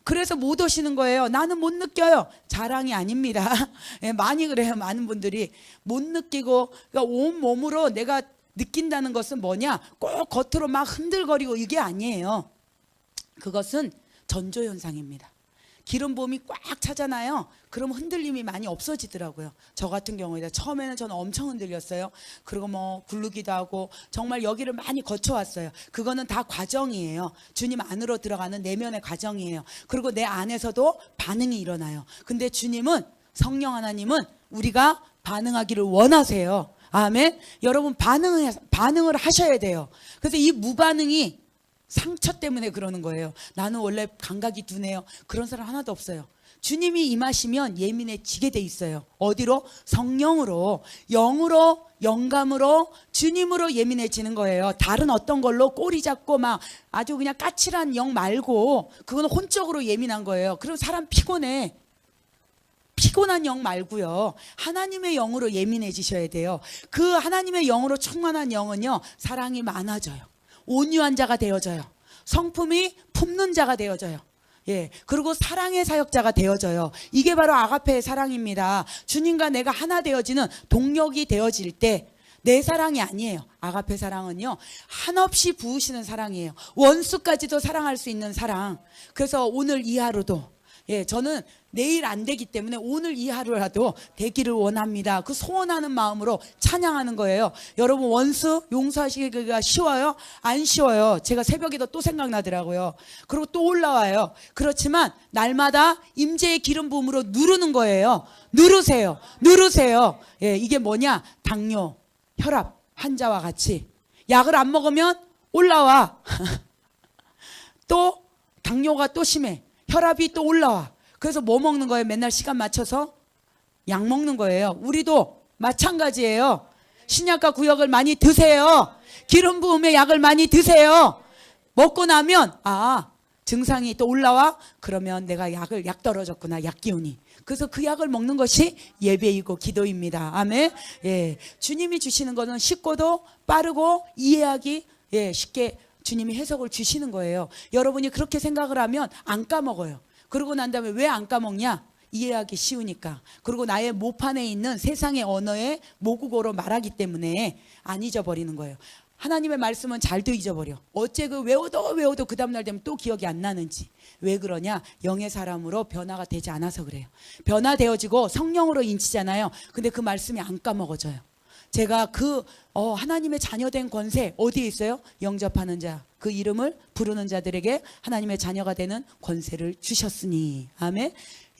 그래서 못 오시는 거예요. 나는 못 느껴요. 자랑이 아닙니다. 많이 그래요. 많은 분들이 못 느끼고, 그러니까 온 몸으로 내가 느낀다는 것은 뭐냐? 꼭 겉으로 막 흔들거리고 이게 아니에요. 그것은 전조현상입니다. 기름 부음이 꽉 차잖아요. 그럼 흔들림이 많이 없어지더라고요. 저 같은 경우에 처음에는 저는 엄청 흔들렸어요. 그리고 뭐 굴르기도 하고 정말 여기를 많이 거쳐왔어요. 그거는 다 과정이에요. 주님 안으로 들어가는 내면의 과정이에요. 그리고 내 안에서도 반응이 일어나요. 근데 주님은, 성령 하나님은 우리가 반응하기를 원하세요. 아멘. 여러분 반응을 하셔야 돼요. 그래서 이 무반응이 상처 때문에 그러는 거예요. 나는 원래 감각이 둔해요. 그런 사람 하나도 없어요. 주님이 임하시면 예민해지게 돼 있어요. 어디로? 성령으로, 영으로, 영감으로, 주님으로 예민해지는 거예요. 다른 어떤 걸로 꼬리 잡고 막 아주 그냥 까칠한 영 말고 그거는 혼적으로 예민한 거예요. 그럼 사람 피곤해. 피곤한 영 말고요. 하나님의 영으로 예민해지셔야 돼요. 그 하나님의 영으로 충만한 영은요, 사랑이 많아져요. 온유한 자가 되어져요. 성품이 품는 자가 되어져요. 그리고 사랑의 사역자가 되어져요. 이게 바로 아가페의 사랑입니다. 주님과 내가 하나 되어지는 동력이 되어질 때 내 사랑이 아니에요. 아가페 사랑은요, 한없이 부으시는 사랑이에요. 원수까지도 사랑할 수 있는 사랑. 그래서 오늘 이 하루도 저는 내일 안 되기 때문에 오늘 이 하루라도 되기를 원합니다. 그 소원하는 마음으로 찬양하는 거예요. 여러분, 원수 용서하시기가 쉬워요? 안 쉬워요. 제가 새벽에도 또 생각나더라고요. 그리고 또 올라와요. 그렇지만 날마다 임재의 기름 부음으로 누르는 거예요. 누르세요. 이게 뭐냐? 당뇨, 혈압 환자와 같이 약을 안 먹으면 올라와. 또 당뇨가 또 심해. 혈압이 또 올라와. 그래서 뭐 먹는 거예요? 맨날 시간 맞춰서 약 먹는 거예요. 우리도 마찬가지예요. 신약과 구약을 많이 드세요. 기름 부음의 약을 많이 드세요. 먹고 나면 증상이 또 올라와? 그러면 내가 약 떨어졌구나. 약 기운이. 그래서 그 약을 먹는 것이 예배이고 기도입니다. 아멘. 예. 주님이 주시는 거는 쉽고도 빠르고 이해하기 쉽게 주님이 해석을 주시는 거예요. 여러분이 그렇게 생각을 하면 안 까먹어요. 그러고 난 다음에 왜 안 까먹냐? 이해하기 쉬우니까. 그리고 나의 모판에 있는 세상의 언어에 모국어로 말하기 때문에 안 잊어버리는 거예요. 하나님의 말씀은 잘도 잊어버려. 어째 그 외워도 그 다음날 되면 또 기억이 안 나는지. 왜 그러냐? 영의 사람으로 변화가 되지 않아서 그래요. 변화되어지고 성령으로 인치잖아요. 근데 그 말씀이 안 까먹어져요. 제가 하나님의 자녀된 권세 어디에 있어요? 영접하는 자, 그 이름을 부르는 자들에게 하나님의 자녀가 되는 권세를 주셨으니. 아멘.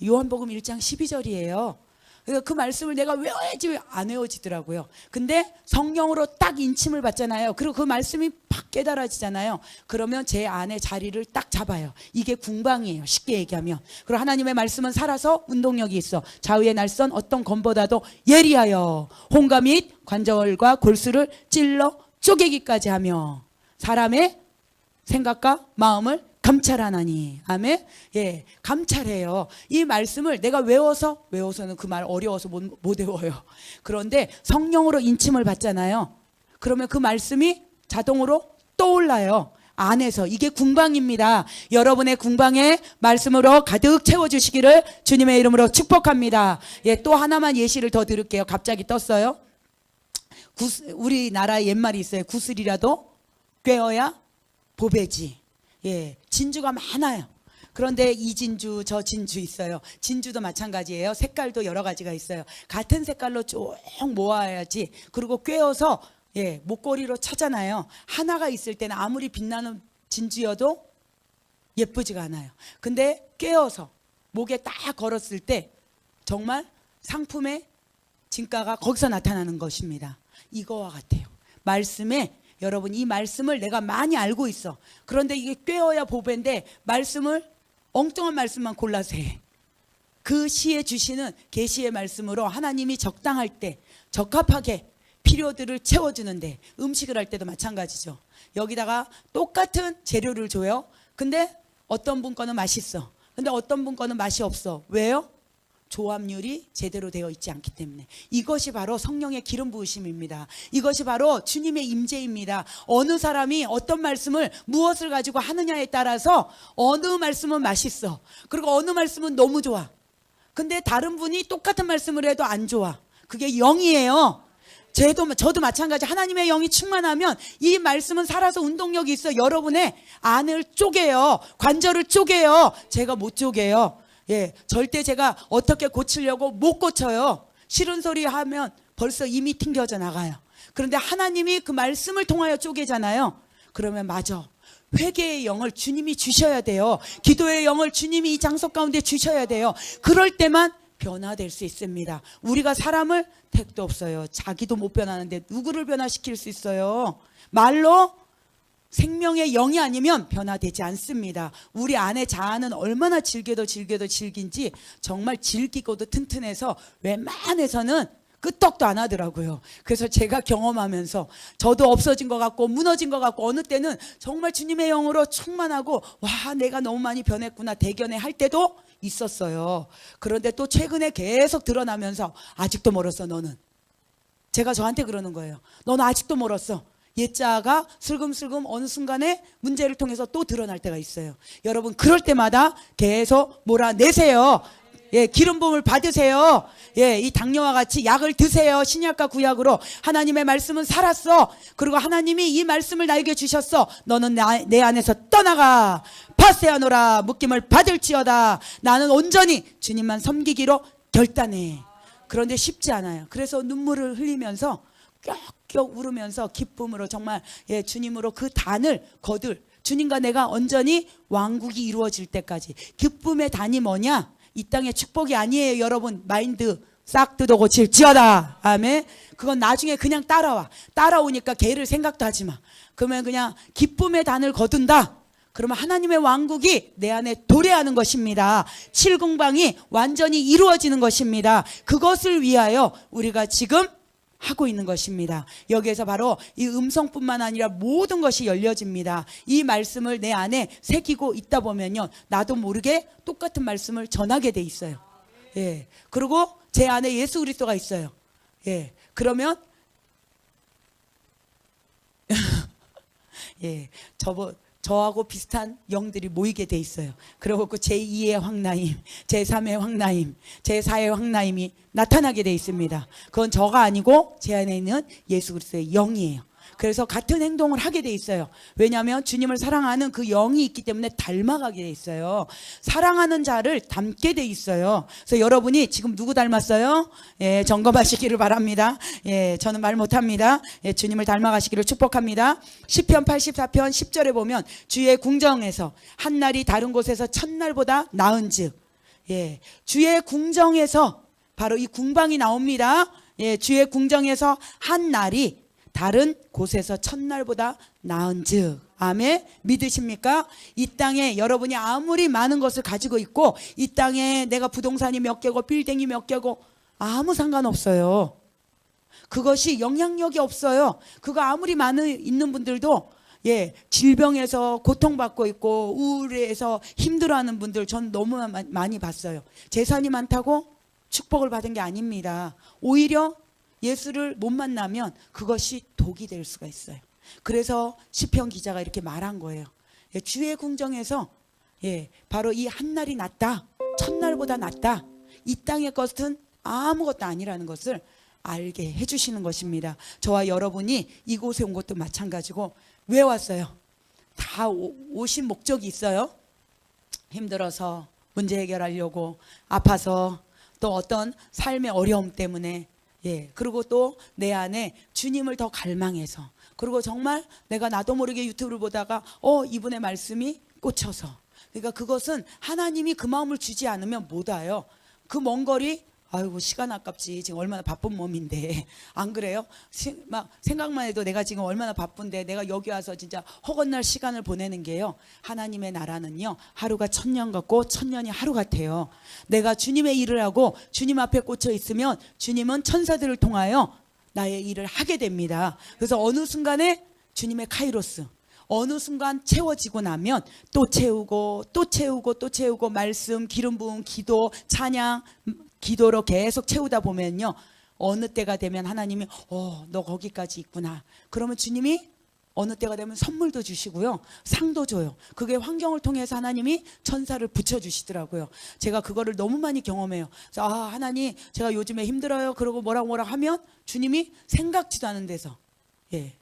요한복음 1장 12절이에요. 그래서 그 말씀을 내가 외워야지 안 외워지더라고요. 근데 성령으로 딱 인침을 받잖아요. 그리고 그 말씀이 팍 깨달아지잖아요. 그러면 제 안에 자리를 딱 잡아요. 이게 궁방이에요. 쉽게 얘기하면. 그리고 하나님의 말씀은 살아서 운동력이 있어. 좌우의 날선 어떤 검보다도 예리하여 홍과 및 관절과 골수를 찔러 쪼개기까지 하며 사람의 생각과 마음을 감찰하나니. 아멘. 예, 감찰해요. 이 말씀을 내가 외워서는 그 말 어려워서 못 외워요. 그런데 성령으로 인침을 받잖아요. 그러면 그 말씀이 자동으로 떠올라요. 안에서. 이게 궁방입니다. 여러분의 궁방에 말씀으로 가득 채워주시기를 주님의 이름으로 축복합니다. 예, 또 하나만 예시를 더 들을게요. 갑자기 떴어요. 우리나라 옛말이 있어요. 구슬이라도 꿰어야 보배지. 예, 진주가 많아요. 그런데 이 진주 저 진주 있어요. 진주도 마찬가지예요. 색깔도 여러 가지가 있어요. 같은 색깔로 쭉 모아야지. 그리고 꿰어서 목걸이로 차잖아요. 하나가 있을 때는 아무리 빛나는 진주여도 예쁘지가 않아요. 근데 꿰어서 목에 딱 걸었을 때 정말 상품의 진가가 거기서 나타나는 것입니다. 이거와 같아요. 말씀에 여러분 이 말씀을 내가 많이 알고 있어. 그런데 이게 꿰어야 보배인데 말씀을 엉뚱한 말씀만 골라서 해. 그 시에 주시는 계시의 말씀으로 하나님이 적당할 때 적합하게 필요들을 채워주는데 음식을 할 때도 마찬가지죠. 여기다가 똑같은 재료를 줘요. 근데 어떤 분 거는 맛있어. 근데 어떤 분 거는 맛이 없어. 왜요? 조합률이 제대로 되어 있지 않기 때문에. 이것이 바로 성령의 기름 부으심입니다. 이것이 바로 주님의 임재입니다. 어느 사람이 어떤 말씀을 무엇을 가지고 하느냐에 따라서 어느 말씀은 맛있어. 그리고 어느 말씀은 너무 좋아. 근데 다른 분이 똑같은 말씀을 해도 안 좋아. 그게 영이에요. 저도 마찬가지. 하나님의 영이 충만하면 이 말씀은 살아서 운동력이 있어. 여러분의 안을 쪼개요. 관절을 쪼개요. 제가 못 쪼개요. 예, 절대 제가 어떻게 고치려고 못 고쳐요. 싫은 소리 하면 벌써 이미 튕겨져 나가요. 그런데 하나님이 그 말씀을 통하여 쪼개잖아요. 그러면 맞아. 회개의 영을 주님이 주셔야 돼요. 기도의 영을 주님이 이 장소 가운데 주셔야 돼요. 그럴 때만 변화될 수 있습니다. 우리가 사람을 택도 없어요. 자기도 못 변하는데 누구를 변화시킬 수 있어요? 말로 생명의 영이 아니면 변화되지 않습니다. 우리 안에 자아는 얼마나 질겨도 질긴지 정말 질기고도 튼튼해서 웬만해서는 끄떡도 안 하더라고요. 그래서 제가 경험하면서 저도 없어진 것 같고 무너진 것 같고 어느 때는 정말 주님의 영으로 충만하고 와 내가 너무 많이 변했구나 대견해 할 때도 있었어요. 그런데 또 최근에 계속 드러나면서 아직도 멀었어 너는. 제가 저한테 그러는 거예요. 너는 아직도 멀었어. 옛자가 슬금슬금 어느 순간에 문제를 통해서 또 드러날 때가 있어요. 여러분 그럴 때마다 계속 몰아내세요. 예, 기름 부음을 받으세요. 예, 이 당뇨와 같이 약을 드세요. 신약과 구약으로. 하나님의 말씀은 살았어. 그리고 하나님이 이 말씀을 나에게 주셨어. 너는 내 안에서 떠나가. 파세아노라 묶임을 받을지어다. 나는 온전히 주님만 섬기기로 결단해. 그런데 쉽지 않아요. 그래서 눈물을 흘리면서 껴 울으면서 기쁨으로 정말 주님으로 그 단을 거둘 주님과 내가 온전히 왕국이 이루어질 때까지. 기쁨의 단이 뭐냐? 이 땅의 축복이 아니에요. 여러분 마인드 싹 뜯어 고칠지어다. 아멘. 그건 나중에 그냥 따라오니까 걔를 생각도 하지 마. 그러면 그냥 기쁨의 단을 거둔다. 그러면 하나님의 왕국이 내 안에 도래하는 것입니다. 칠궁방이 완전히 이루어지는 것입니다. 그것을 위하여 우리가 지금 하고 있는 것입니다. 여기에서 바로 이 음성뿐만 아니라 모든 것이 열려집니다. 이 말씀을 내 안에 새기고 있다 보면요, 나도 모르게 똑같은 말씀을 전하게 돼 있어요. 예. 그리고 제 안에 예수 그리스도가 있어요. 예. 그러면 예, 저하고 비슷한 영들이 모이게 돼 있어요. 그리고 그 제2의 황나임, 제3의 황나임, 제4의 황나임이 나타나게 돼 있습니다. 그건 저가 아니고 제 안에 있는 예수 그리스도의 영이에요. 그래서 같은 행동을 하게 돼 있어요. 왜냐하면 주님을 사랑하는 그 영이 있기 때문에 닮아가게 돼 있어요. 사랑하는 자를 닮게 돼 있어요. 그래서 여러분이 지금 누구 닮았어요? 예, 점검하시기를 바랍니다. 예, 저는 말 못합니다. 예, 주님을 닮아가시기를 축복합니다. 시편 84편 10절에 보면 주의 궁정에서 한 날이 다른 곳에서 첫날보다 나은즉, 예, 주의 궁정에서 바로 이 궁방이 나옵니다. 예, 주의 궁정에서 한 날이 다른 곳에서 첫날보다 나은즉. 아멘. 믿으십니까? 이 땅에 여러분이 아무리 많은 것을 가지고 있고 이 땅에 내가 부동산이 몇 개고 빌딩이 몇 개고 아무 상관없어요. 그것이 영향력이 없어요. 그거 아무리 있는 분들도 예, 질병에서 고통받고 있고 우울해서 힘들어하는 분들 전 너무 많이 봤어요. 재산이 많다고 축복을 받은 게 아닙니다. 오히려 예수를 못 만나면 그것이 독이 될 수가 있어요. 그래서 시편 기자가 이렇게 말한 거예요. 예, 주의 궁정에서 예, 바로 이 한 날이 낫다, 첫날보다 낫다, 이 땅의 것은 아무것도 아니라는 것을 알게 해주시는 것입니다. 저와 여러분이 이곳에 온 것도 마찬가지고 왜 왔어요? 다 오신 목적이 있어요. 힘들어서 문제 해결하려고, 아파서, 또 어떤 삶의 어려움 때문에, 예, 그리고 또 내 안에 주님을 더 갈망해서, 그리고 정말 내가 나도 모르게 유튜브를 보다가 이분의 말씀이 꽂혀서, 그러니까 그것은 하나님이 그 마음을 주지 않으면 못 와요. 그 먼 거리, 아이고 시간 아깝지, 지금 얼마나 바쁜 몸인데. 안 그래요? 막 생각만 해도 내가 지금 얼마나 바쁜데 내가 여기 와서 진짜 허건날 시간을 보내는 게요, 하나님의 나라는요 하루가 1000년 같고 1000년이 하루 같아요. 내가 주님의 일을 하고 주님 앞에 꽂혀 있으면 주님은 천사들을 통하여 나의 일을 하게 됩니다. 그래서 어느 순간에 주님의 카이로스, 어느 순간 채워지고 나면 또 채우고 또 채우고 또 채우고, 말씀, 기름 부음, 기도, 찬양, 기도로 계속 채우다 보면요, 어느 때가 되면 하나님이 너 거기까지 있구나. 그러면 주님이 어느 때가 되면 선물도 주시고요, 상도 줘요. 그게 환경을 통해서 하나님이 천사를 붙여주시더라고요. 제가 그거를 너무 많이 경험해요. 그래서 하나님 제가 요즘에 힘들어요, 그러고 뭐라고 하면 주님이 생각지도 않은 데서 예,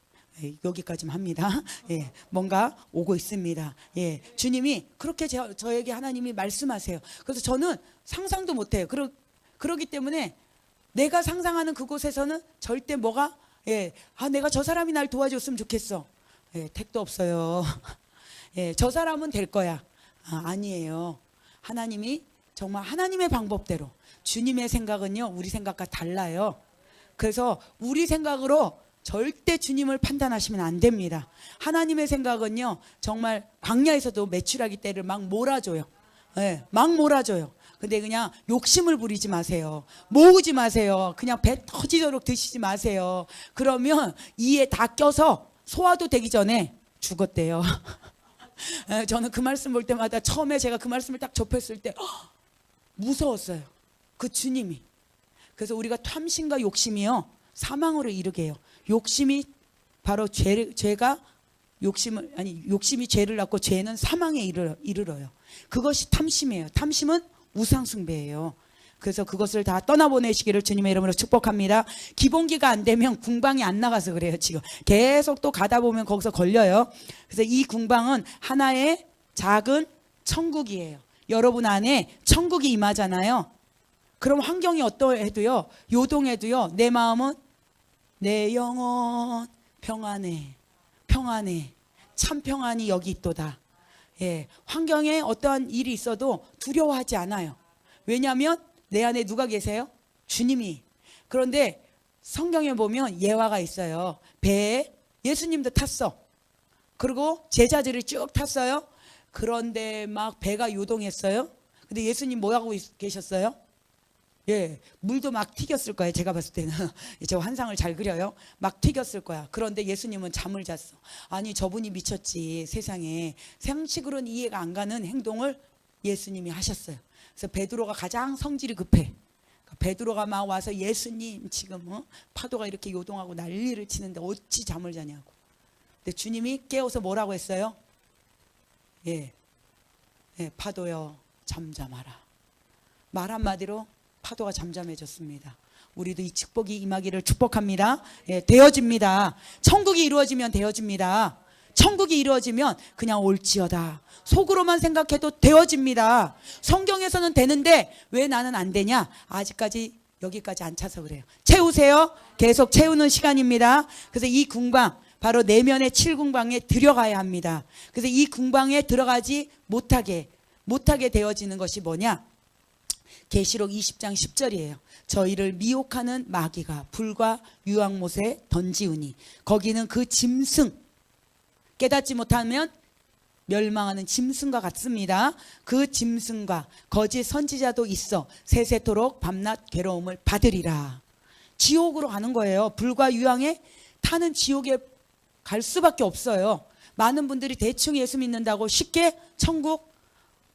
여기까지만 합니다. 예, 뭔가 오고 있습니다. 예, 주님이 그렇게 저에게 하나님이 말씀하세요. 그래서 저는 상상도 못해요. 그러기 때문에 내가 상상하는 그곳에서는 절대 뭐가 내가 저 사람이 날 도와줬으면 좋겠어. 택도 없어요. 저 사람은 될 거야. 아니에요. 하나님이 정말 하나님의 방법대로, 주님의 생각은요 우리 생각과 달라요. 그래서 우리 생각으로 절대 주님을 판단하시면 안 됩니다. 하나님의 생각은요 정말 광야에서도 메추라기 떼를 막 몰아줘요. 막 몰아줘요. 근데 그냥 욕심을 부리지 마세요. 모으지 마세요. 그냥 배 터지도록 드시지 마세요. 그러면 이에 다 껴서 소화도 되기 전에 죽었대요. 저는 그 말씀 볼 때마다 처음에 제가 그 말씀을 딱 접했을 때 무서웠어요. 그 주님이. 그래서 우리가 탐심과 욕심이요 사망으로 이르게 해요. 욕심이 바로 죄가 욕심이 죄를 낳고 죄는 사망에 이르러요. 그것이 탐심이에요. 탐심은 우상숭배예요. 그래서 그것을 다 떠나보내시기를 주님의 이름으로 축복합니다. 기본기가 안 되면 궁방이 안 나가서 그래요. 지금 계속 또 가다 보면 거기서 걸려요. 그래서 이 궁방은 하나의 작은 천국이에요. 여러분 안에 천국이 임하잖아요. 그럼 환경이 어떠해도요, 요동해도요, 내 마음은 내 영혼 평안해, 평안해, 참 평안이 여기 있도다. 예, 환경에 어떠한 일이 있어도 두려워하지 않아요. 왜냐하면 내 안에 누가 계세요? 주님이. 그런데 성경에 보면 예화가 있어요. 배에 예수님도 탔어. 그리고 제자들이 쭉 탔어요. 그런데 막 배가 요동했어요. 근데 예수님 뭐하고 계셨어요? 예, 물도 막 튀겼을 거예요. 제가 봤을 때는. 저 환상을 잘 그려요. 막 튀겼을 거야. 그런데 예수님은 잠을 잤어. 아니, 저분이 미쳤지. 세상에 상식으로는 이해가 안 가는 행동을 예수님이 하셨어요. 그래서 베드로가 가장 성질이 급해. 베드로가 막 와서 예수님 지금 파도가 이렇게 요동하고 난리를 치는데 어찌 잠을 자냐고. 근데 주님이 깨워서 뭐라고 했어요? 예, 파도여 잠잠하라. 말 한마디로 파도가 잠잠해졌습니다. 우리도 이 축복이 임하기를 축복합니다. 예, 되어집니다. 천국이 이루어지면 되어집니다. 천국이 이루어지면 그냥 올지어다. 속으로만 생각해도 되어집니다. 성경에서는 되는데 왜 나는 안 되냐? 아직까지 여기까지 안 차서 그래요. 채우세요. 계속 채우는 시간입니다. 그래서 이 궁방, 바로 내면의 7궁방에 들어가야 합니다. 그래서 이 궁방에 들어가지 못하게 되어지는 것이 뭐냐? 계시록 20장 10절이에요. 저희를 미혹하는 마귀가 불과 유황못에 던지우니 거기는 그 짐승, 깨닫지 못하면 멸망하는 짐승과 같습니다. 그 짐승과 거짓 선지자도 있어 세세토록 밤낮 괴로움을 받으리라. 지옥으로 가는 거예요. 불과 유황에 타는 지옥에 갈 수밖에 없어요. 많은 분들이 대충 예수 믿는다고 쉽게 천국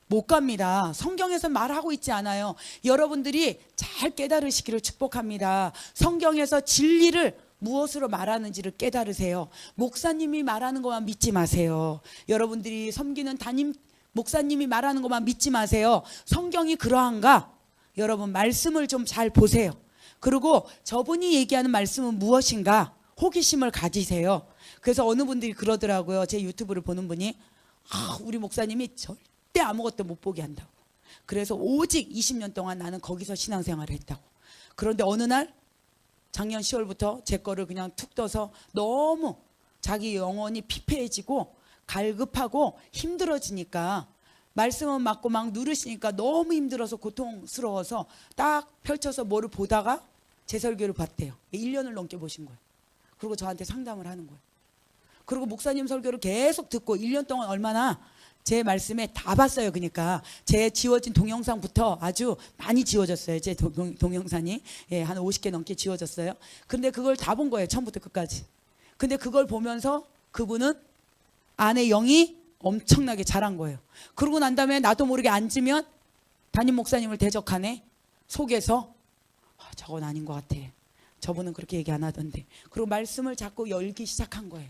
못 갑니다. 성경에서 말하고 있지 않아요. 여러분들이 잘 깨달으시기를 축복합니다. 성경에서 진리를 무엇으로 말하는지를 깨달으세요. 목사님이 말하는 것만 믿지 마세요. 여러분들이 섬기는 담임 목사님이 말하는 것만 믿지 마세요. 성경이 그러한가? 여러분 말씀을 좀 잘 보세요. 그리고 저분이 얘기하는 말씀은 무엇인가? 호기심을 가지세요. 그래서 어느 분들이 그러더라고요. 제 유튜브를 보는 분이 우리 목사님이 절대 아무것도 못 보게 한다고. 그래서 오직 20년 동안 나는 거기서 신앙생활을 했다고. 그런데 어느 날 작년 10월부터 제 거를 그냥 툭 떠서 너무 자기 영혼이 피폐해지고 갈급하고 힘들어지니까 말씀은 맞고 막 누르시니까 너무 힘들어서 고통스러워서 딱 펼쳐서 뭐를 보다가 제 설교를 봤대요. 1년을 넘게 보신 거예요. 그리고 저한테 상담을 하는 거예요. 그리고 목사님 설교를 계속 듣고 1년 동안 얼마나 제 말씀에 다 봤어요. 그러니까 제 지워진 동영상부터 아주 많이 지워졌어요. 제 동영상이 한 50개 넘게 지워졌어요. 근데 그걸 다 본 거예요. 처음부터 끝까지. 근데 그걸 보면서 그분은 안에 영이 엄청나게 자란 거예요. 그러고 난 다음에 나도 모르게 앉으면 담임 목사님을 대적하네. 속에서 저건 아닌 것 같아. 저분은 그렇게 얘기 안 하던데. 그리고 말씀을 자꾸 열기 시작한 거예요.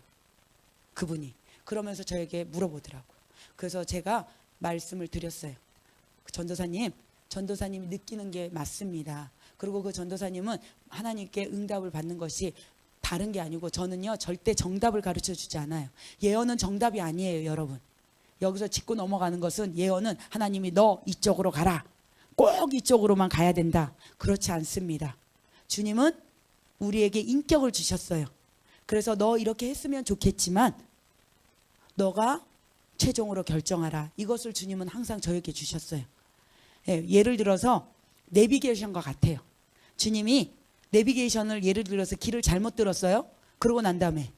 그분이. 그러면서 저에게 물어보더라고요. 그래서 제가 말씀을 드렸어요. 전도사님이 느끼는 게 맞습니다. 그리고 그 전도사님은 하나님께 응답을 받는 것이 다른 게 아니고 저는요 절대 정답을 가르쳐 주지 않아요. 예언은 정답이 아니에요. 여러분. 여기서 짚고 넘어가는 것은 예언은 하나님이 너 이쪽으로 가라. 꼭 이쪽으로만 가야 된다. 그렇지 않습니다. 주님은 우리에게 인격을 주셨어요. 그래서 너 이렇게 했으면 좋겠지만 너가 최종으로 결정하라. 이것을 주님은 항상 저에게 주셨어요. 예를 들어서 내비게이션과 같아요. 주님이 내비게이션을 예를 들어서 길을 잘못 들었어요. 그러고 난 다음에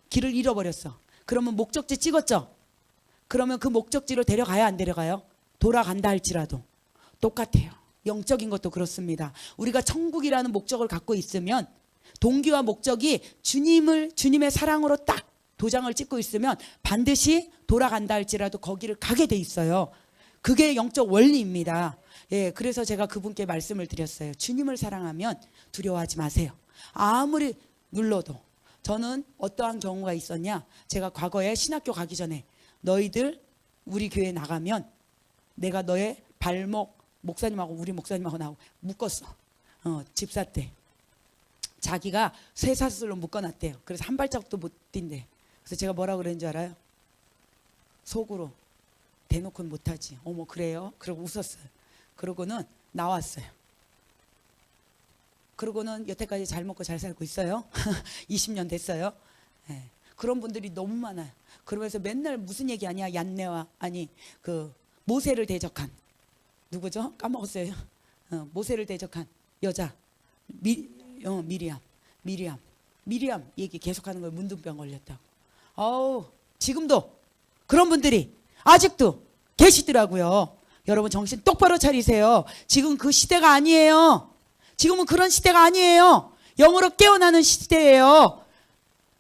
길을 잃어버렸어. 그러면 목적지 찍었죠. 그러면 그 목적지로 데려가야 안 데려가요? 돌아간다 할지라도 똑같아요. 영적인 것도 그렇습니다. 우리가 천국이라는 목적을 갖고 있으면 동기와 목적이 주님의 사랑으로 딱 도장을 찍고 있으면 반드시 돌아간다 할지라도 거기를 가게 돼 있어요. 그게 영적 원리입니다. 그래서 제가 그분께 말씀을 드렸어요. 주님을 사랑하면 두려워하지 마세요. 아무리 눌러도. 저는 어떠한 경우가 있었냐? 제가 과거에 신학교 가기 전에 너희들 우리 교회 나가면 내가 너의 발목 목사님하고 우리 목사님하고 나하고 묶었어. 집사 때. 자기가 쇠사슬로 묶어놨대요. 그래서 한 발짝도 못 뛴대. 그래서 제가 뭐라 그랬는 줄 알아요? 속으로 대놓고는 못하지. 어머 그래요? 그러고 웃었어요. 그러고는 나왔어요. 그러고는 여태까지 잘 먹고 잘 살고 있어요. 20년 됐어요. 그런 분들이 너무 많아요. 그러면서 맨날 무슨 얘기 아니야? 얀네와 아니 그 모세를 대적한 누구죠? 까먹었어요. 모세를 대적한 여자 미리암 얘기 계속하는 거예요. 문둥병 걸렸다고. 지금도 그런 분들이 아직도 계시더라고요. 여러분 정신 똑바로 차리세요. 지금 그 시대가 아니에요. 지금은 그런 시대가 아니에요. 영으로 깨어나는 시대예요.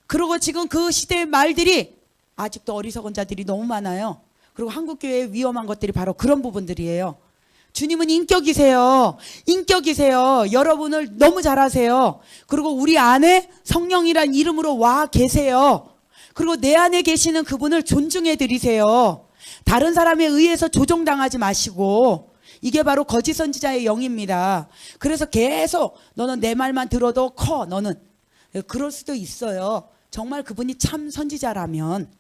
그리고 지금 그 시대의 말들이 아직도 어리석은 자들이 너무 많아요. 그리고 한국교회의 위험한 것들이 바로 그런 부분들이에요. 주님은 인격이세요. 인격이세요. 여러분을 너무 잘 아세요. 그리고 우리 안에 성령이란 이름으로 와 계세요. 그리고 내 안에 계시는 그분을 존중해 드리세요. 다른 사람에 의해서 조종당하지 마시고, 이게 바로 거짓 선지자의 영입니다. 그래서 계속 너는 내 말만 들어도 커, 너는. 그럴 수도 있어요. 정말 그분이 참 선지자라면.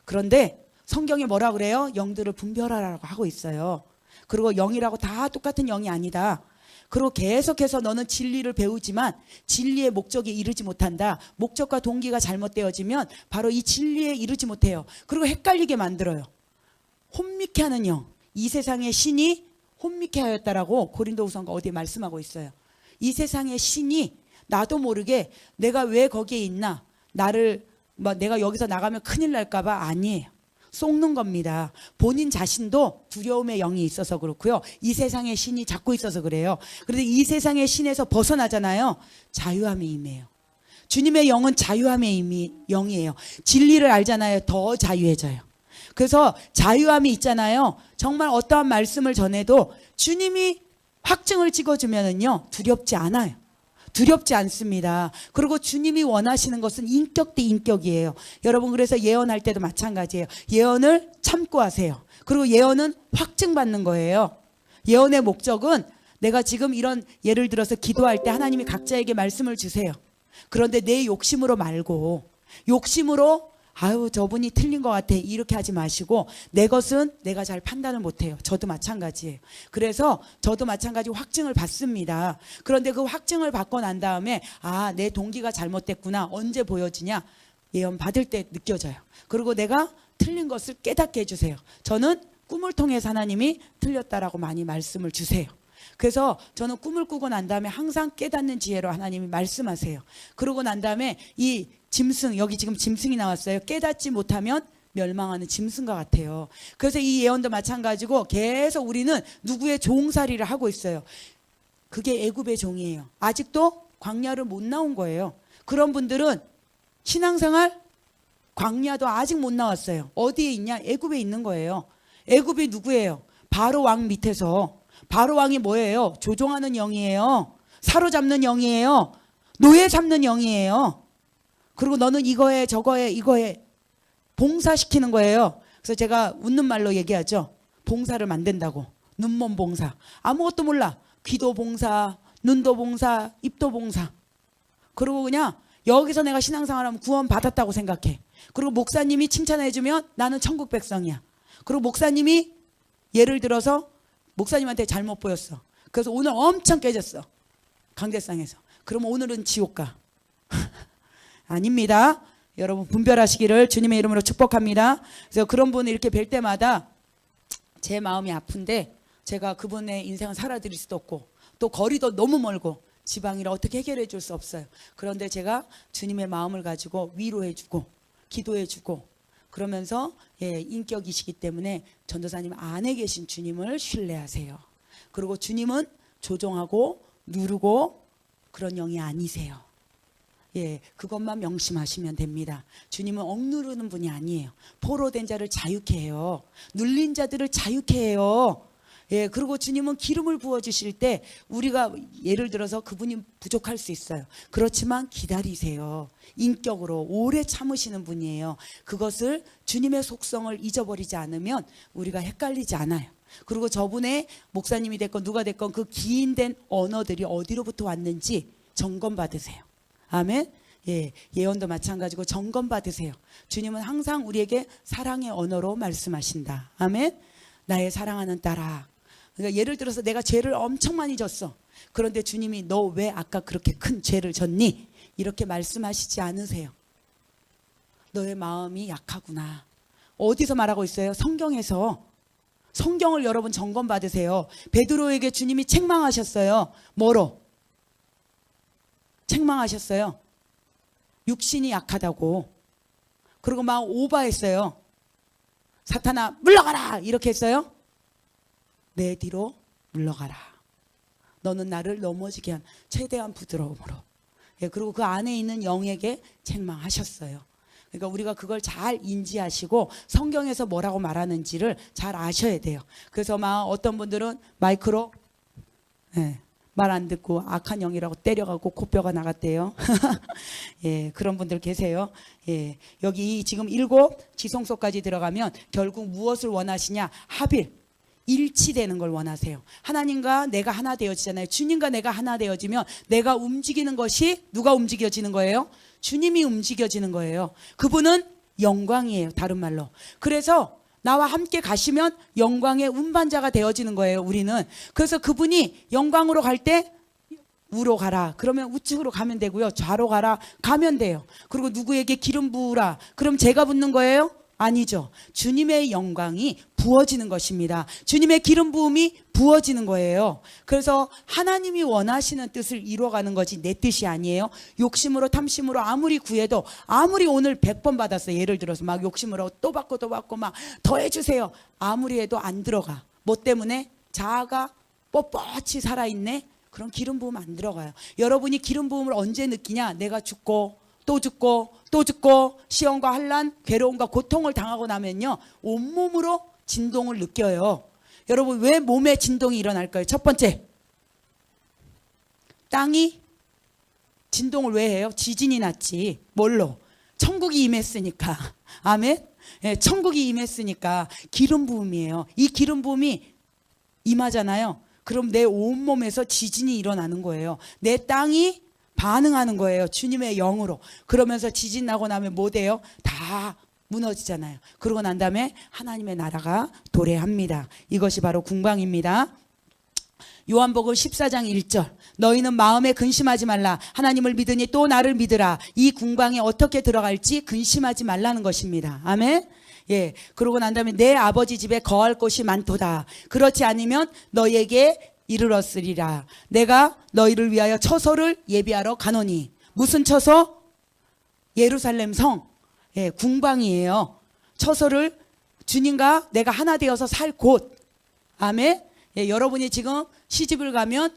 그런데 성경에 뭐라 그래요? 영들을 분별하라고 하고 있어요. 그리고 영이라고 다 똑같은 영이 아니다. 그리고 계속해서 너는 진리를 배우지만 진리의 목적에 이르지 못한다. 목적과 동기가 잘못되어지면 바로 이 진리에 이르지 못해요. 그리고 헷갈리게 만들어요. 혼미케 하는 영. 이 세상의 신이 혼미케 하였다라고 고린도후서가 어디에 말씀하고 있어요. 이 세상의 신이 나도 모르게 내가 왜 거기에 있나, 나를 내가 여기서 나가면 큰일 날까 봐 아니에요. 속는 겁니다. 본인 자신도 두려움의 영이 있어서 그렇고요. 이 세상의 신이 잡고 있어서 그래요. 그런데 이 세상의 신에서 벗어나잖아요. 자유함이 임해요. 주님의 영은 자유함의 영이에요. 진리를 알잖아요. 더 자유해져요. 그래서 자유함이 있잖아요. 정말 어떠한 말씀을 전해도 주님이 확증을 찍어주면은요, 두렵지 않아요. 두렵지 않습니다. 그리고 주님이 원하시는 것은 인격 대 인격이에요. 여러분, 그래서 예언할 때도 마찬가지예요. 예언을 참고 하세요. 그리고 예언은 확증받는 거예요. 예언의 목적은 내가 지금 이런, 예를 들어서 기도할 때 하나님이 각자에게 말씀을 주세요. 그런데 내 욕심으로 말고, 욕심으로 아유 저분이 틀린 것 같아 이렇게 하지 마시고, 내 것은 내가 잘 판단을 못해요. 저도 마찬가지예요. 그래서 저도 마찬가지로 확증을 받습니다. 그런데 그 확증을 받고 난 다음에 내 동기가 잘못됐구나. 언제 보여지냐? 예언 받을 때 느껴져요. 그리고 내가 틀린 것을 깨닫게 해주세요. 저는 꿈을 통해서 하나님이 틀렸다라고 많이 말씀을 주세요. 그래서 저는 꿈을 꾸고 난 다음에 항상 깨닫는 지혜로 하나님이 말씀하세요. 그러고 난 다음에 이 짐승, 여기 지금 짐승이 나왔어요. 깨닫지 못하면 멸망하는 짐승과 같아요. 그래서 이 예언도 마찬가지고 계속 우리는 누구의 종살이를 하고 있어요. 그게 애굽의 종이에요. 아직도 광야를 못 나온 거예요. 그런 분들은 신앙생활 광야도 아직 못 나왔어요. 어디에 있냐? 애굽에 있는 거예요. 애굽이 누구예요? 바로 왕 밑에서. 바로 왕이 뭐예요? 조종하는 영이에요. 사로잡는 영이에요. 노예 잡는 영이에요. 그리고 너는 이거에 저거에 이거에 봉사시키는 거예요. 그래서 제가 웃는 말로 얘기하죠. 봉사를 만든다고. 눈먼 봉사. 아무것도 몰라. 귀도 봉사, 눈도 봉사, 입도 봉사. 그리고 그냥 여기서 내가 신앙생활하면 구원 받았다고 생각해. 그리고 목사님이 칭찬해주면 나는 천국 백성이야. 그리고 목사님이 예를 들어서 목사님한테 잘못 보였어. 그래서 오늘 엄청 깨졌어. 강대상에서. 그러면 오늘은 지옥 가. 아닙니다. 여러분 분별하시기를 주님의 이름으로 축복합니다. 그래서 그런 분을 이렇게 뵐 때마다 제 마음이 아픈데, 제가 그분의 인생을 살아드릴 수도 없고 또 거리도 너무 멀고 지방이라 어떻게 해결해 줄 수 없어요. 그런데 제가 주님의 마음을 가지고 위로해 주고 기도해 주고 그러면서 인격이시기 때문에 전도사님 안에 계신 주님을 신뢰하세요. 그리고 주님은 조종하고 누르고 그런 영이 아니세요. 그것만 명심하시면 됩니다. 주님은 억누르는 분이 아니에요. 포로된 자를 자유케 해요. 눌린 자들을 자유케 해요. 그리고 주님은 기름을 부어주실 때 우리가 예를 들어서 그분이 부족할 수 있어요. 그렇지만 기다리세요. 인격으로 오래 참으시는 분이에요. 그것을 주님의 속성을 잊어버리지 않으면 우리가 헷갈리지 않아요. 그리고 저분의 목사님이 됐건 누가 됐건 그 기인된 언어들이 어디로부터 왔는지 점검 받으세요. 아멘. 예언도 마찬가지고 점검 받으세요. 주님은 항상 우리에게 사랑의 언어로 말씀하신다. 아멘. 나의 사랑하는 딸아. 그러니까 예를 들어서 내가 죄를 엄청 많이 졌어. 그런데 주님이 너 왜 아까 그렇게 큰 죄를 졌니? 이렇게 말씀하시지 않으세요. 너의 마음이 약하구나. 어디서 말하고 있어요? 성경에서. 성경을 여러분 점검 받으세요. 베드로에게 주님이 책망하셨어요. 뭐로? 책망하셨어요. 육신이 약하다고. 그리고 막 오바했어요. 사탄아 물러가라 이렇게 했어요. 내 뒤로 물러가라. 너는 나를 넘어지게 한 최대한 부드러움으로. 예, 그리고 그 안에 있는 영에게 책망하셨어요. 그러니까 우리가 그걸 잘 인지하시고 성경에서 뭐라고 말하는지를 잘 아셔야 돼요. 그래서 막 어떤 분들은 마이크로 말 안 듣고 악한 영이라고 때려가고 코뼈가 나갔대요. 예, 그런 분들 계세요. 예, 여기 지금 7 지성소까지 들어가면 결국 무엇을 원하시냐? 합일, 일치되는 걸 원하세요. 하나님과 내가 하나 되어지잖아요. 주님과 내가 하나 되어지면 내가 움직이는 것이 누가 움직여지는 거예요? 주님이 움직여지는 거예요. 그분은 영광이에요. 다른 말로. 그래서 나와 함께 가시면 영광의 운반자가 되어지는 거예요. 우리는. 그래서 그분이 영광으로 갈 때 우로 가라. 그러면 우측으로 가면 되고요. 좌로 가라. 가면 돼요. 그리고 누구에게 기름 부으라. 그럼 제가 붓는 거예요? 아니죠. 주님의 영광이 부어지는 것입니다. 주님의 기름 부음이 부어지는 거예요. 그래서 하나님이 원하시는 뜻을 이루어가는 것이 내 뜻이 아니에요. 욕심으로 탐심으로 아무리 구해도 아무리 오늘 100번 받았어요. 예를 들어서 막 욕심으로 또 받고 막 더 해주세요. 아무리 해도 안 들어가. 뭐 때문에? 자아가 뻣뻣이 살아있네. 그런 기름 부음 안 들어가요. 여러분이 기름 부음을 언제 느끼냐? 내가 죽고 또 죽고 또 죽고 시험과 환난, 괴로움과 고통을 당하고 나면요. 온몸으로 진동을 느껴요. 여러분 왜 몸에 진동이 일어날까요? 첫 번째, 땅이 진동을 왜 해요? 지진이 났지. 뭘로? 천국이 임했으니까. 아멘? 예, 천국이 임했으니까 기름 부음이에요. 이 기름 부음이 임하잖아요. 그럼 내 온몸에서 지진이 일어나는 거예요. 내 땅이 반응하는 거예요. 주님의 영으로. 그러면서 지진 나고 나면 뭐 돼요? 다 무너지잖아요. 그러고 난 다음에 하나님의 나라가 도래합니다. 이것이 바로 궁방입니다. 요한복음 14장 1절. 너희는 마음에 근심하지 말라. 하나님을 믿으니 또 나를 믿으라. 이 궁방에 어떻게 들어갈지 근심하지 말라는 것입니다. 아멘. 예. 그러고 난 다음에 내 아버지 집에 거할 곳이 많도다. 그렇지 않으면 너희에게 이르렀으리라. 내가 너희를 위하여 처소를 예비하러 가노니. 무슨 처소? 예루살렘 성. 예, 궁방이에요. 처소를 주님과 내가 하나 되어서 살 곳. 아멘. 예, 여러분이 지금 시집을 가면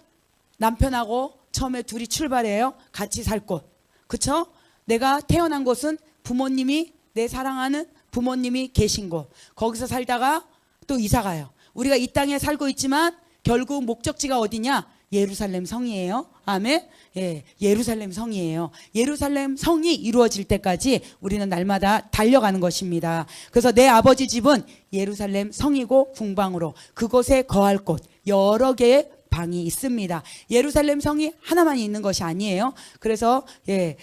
남편하고 처음에 둘이 출발해요. 같이 살 곳. 그쵸? 내가 태어난 곳은 부모님이, 내 사랑하는 부모님이 계신 곳. 거기서 살다가 또 이사 가요. 우리가 이 땅에 살고 있지만 결국 목적지가 어디냐? 예루살렘 성이에요. 아멘. 예, 예루살렘 성이에요. 예루살렘 성이 이루어질 때까지 우리는 날마다 달려가는 것입니다. 그래서 내 아버지 집은 예루살렘 성이고 궁방으로 그곳에 거할 곳 여러 개의 방이 있습니다. 예루살렘 성이 하나만 있는 것이 아니에요. 그래서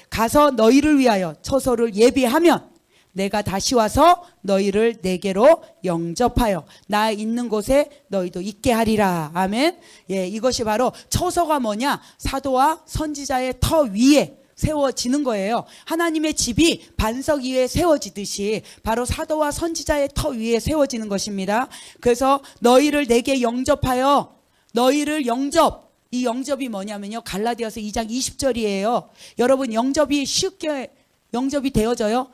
가서 너희를 위하여 처소를 예비하면 내가 다시 와서 너희를 내게로 영접하여 나 있는 곳에 너희도 있게 하리라. 아멘. 예, 이것이 바로 처소가 뭐냐? 사도와 선지자의 터 위에 세워지는 거예요. 하나님의 집이 반석 위에 세워지듯이 바로 사도와 선지자의 터 위에 세워지는 것입니다. 그래서 너희를 내게 영접하여 너희를 영접. 이 영접이 뭐냐면요. 갈라디아서 2장 20절이에요. 여러분 영접이 쉽게 영접이 되어져요.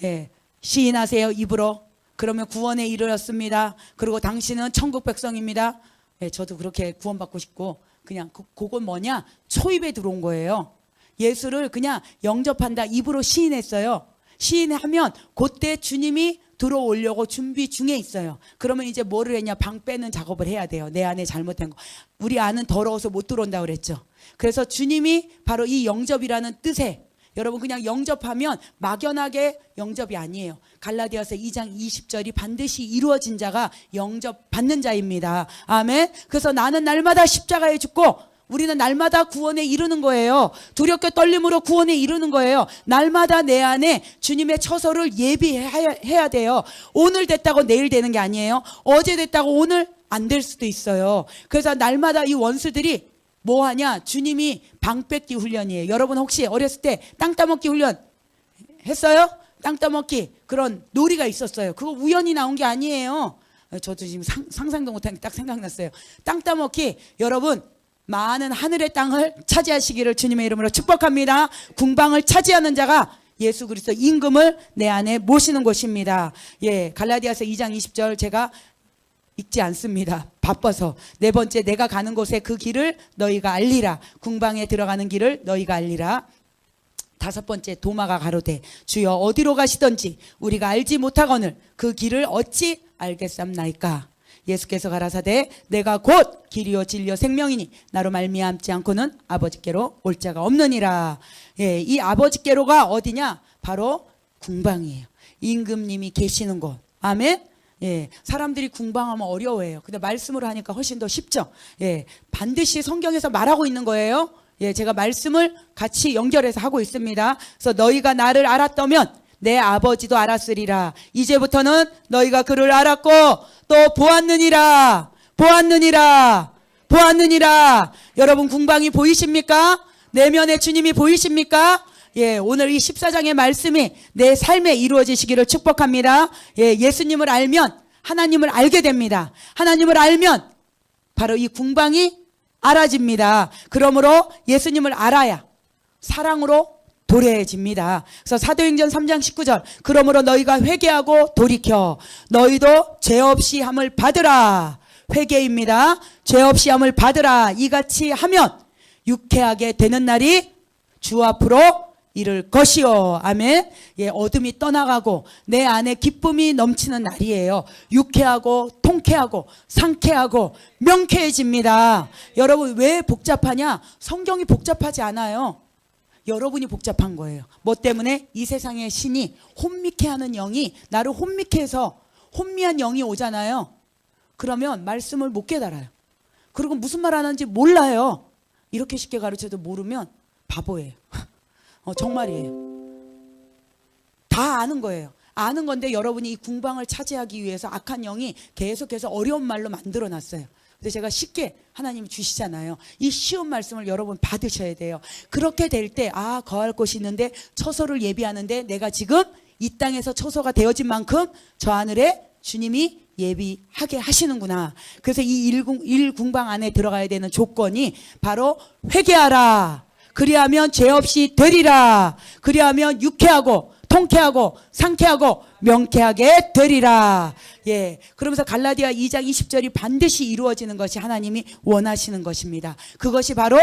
예, 시인하세요. 입으로. 그러면 구원에 이르렀습니다. 그리고 당신은 천국 백성입니다. 예, 저도 그렇게 구원받고 싶고 그냥 그건 뭐냐? 초입에 들어온 거예요. 예수를 그냥 영접한다. 입으로 시인했어요. 시인하면 그때 주님이 들어오려고 준비 중에 있어요. 그러면 이제 뭐를 했냐? 방 빼는 작업을 해야 돼요. 내 안에 잘못된 거. 우리 안은 더러워서 못 들어온다고 그랬죠. 그래서 주님이 바로 이 영접이라는 뜻에 여러분 그냥 영접하면 막연하게 영접이 아니에요. 갈라디아서 2장 20절이 반드시 이루어진 자가 영접받는 자입니다. 아멘. 그래서 나는 날마다 십자가에 죽고 우리는 날마다 구원에 이르는 거예요. 두렵게 떨림으로 구원에 이르는 거예요. 날마다 내 안에 주님의 처소를 예비해야 돼요. 오늘 됐다고 내일 되는 게 아니에요. 어제 됐다고 오늘 안 될 수도 있어요. 그래서 날마다 이 원수들이 뭐 하냐? 주님이 방 뺏기 훈련이에요. 여러분 혹시 어렸을 때 땅 따먹기 훈련 했어요? 땅 따먹기 그런 놀이가 있었어요. 그거 우연히 나온 게 아니에요. 저도 지금 상상도 못한 게 딱 생각났어요. 땅 따먹기 여러분 많은 하늘의 땅을 차지하시기를 주님의 이름으로 축복합니다. 궁방을 차지하는 자가 예수 그리스도 임금을 내 안에 모시는 곳입니다. 예, 갈라디아서 2장 20절 제가 읽지 않습니다. 바빠서. 네 번째, 내가 가는 곳에 그 길을 너희가 알리라. 궁방에 들어가는 길을 너희가 알리라. 다섯 번째, 도마가 가로되 주여 어디로 가시던지 우리가 알지 못하거늘 그 길을 어찌 알겠삼나이까. 예수께서 가라사대 내가 곧 길이요 진리요 생명이니 나로 말미암지 않고는 아버지께로 올 자가 없느니라. 예, 이 아버지께로가 어디냐? 바로 궁방이에요. 임금님이 계시는 곳. 아멘. 예, 사람들이 궁방하면 어려워해요. 근데 말씀으로 하니까 훨씬 더 쉽죠. 예, 반드시 성경에서 말하고 있는 거예요. 예, 제가 말씀을 같이 연결해서 하고 있습니다. 그래서 너희가 나를 알았다면 내 아버지도 알았으리라. 이제부터는 너희가 그를 알았고 또 보았느니라. 보았느니라. 보았느니라. 여러분 궁방이 보이십니까? 내면의 주님이 보이십니까? 예, 오늘 이 14장의 말씀이 내 삶에 이루어지시기를 축복합니다. 예, 예수님을 알면 하나님을 알게 됩니다. 하나님을 알면 바로 이 궁방이 알아집니다. 그러므로 예수님을 알아야 사랑으로 도래해집니다. 그래서 사도행전 3장 19절 그러므로 너희가 회개하고 돌이켜 너희도 죄 없이 함을 받으라. 회개입니다. 죄 없이 함을 받으라. 이같이 하면 유쾌하게 되는 날이 주 앞으로 이를 것이요. 아멘. 예, 어둠이 떠나가고 내 안에 기쁨이 넘치는 날이에요. 유쾌하고 통쾌하고 상쾌하고 명쾌해집니다. 여러분 왜 복잡하냐? 성경이 복잡하지 않아요. 여러분이 복잡한 거예요. 뭐 때문에? 이 세상의 신이 혼미케 하는 영이 나를 혼미케 해서 혼미한 영이 오잖아요. 그러면 말씀을 못 깨달아요. 그리고 무슨 말 하는지 몰라요. 이렇게 쉽게 가르쳐도 모르면 바보예요. 정말이에요. 다 아는 거예요. 아는 건데 여러분이 이 궁방을 차지하기 위해서 악한 영이 계속해서 어려운 말로 만들어 놨어요. 근데 제가 쉽게 하나님이 주시잖아요. 이 쉬운 말씀을 여러분 받으셔야 돼요. 그렇게 될 때 거할 곳이 있는데 처소를 예비하는데 내가 지금 이 땅에서 처소가 되어진 만큼 저 하늘에 주님이 예비하게 하시는구나. 그래서 이 일궁방 안에 들어가야 되는 조건이 바로 회개하라. 그리하면 죄 없이 되리라. 그리하면 유쾌하고 통쾌하고 상쾌하고 명쾌하게 되리라. 예, 그러면서 갈라디아 2장 20절이 반드시 이루어지는 것이 하나님이 원하시는 것입니다. 그것이 바로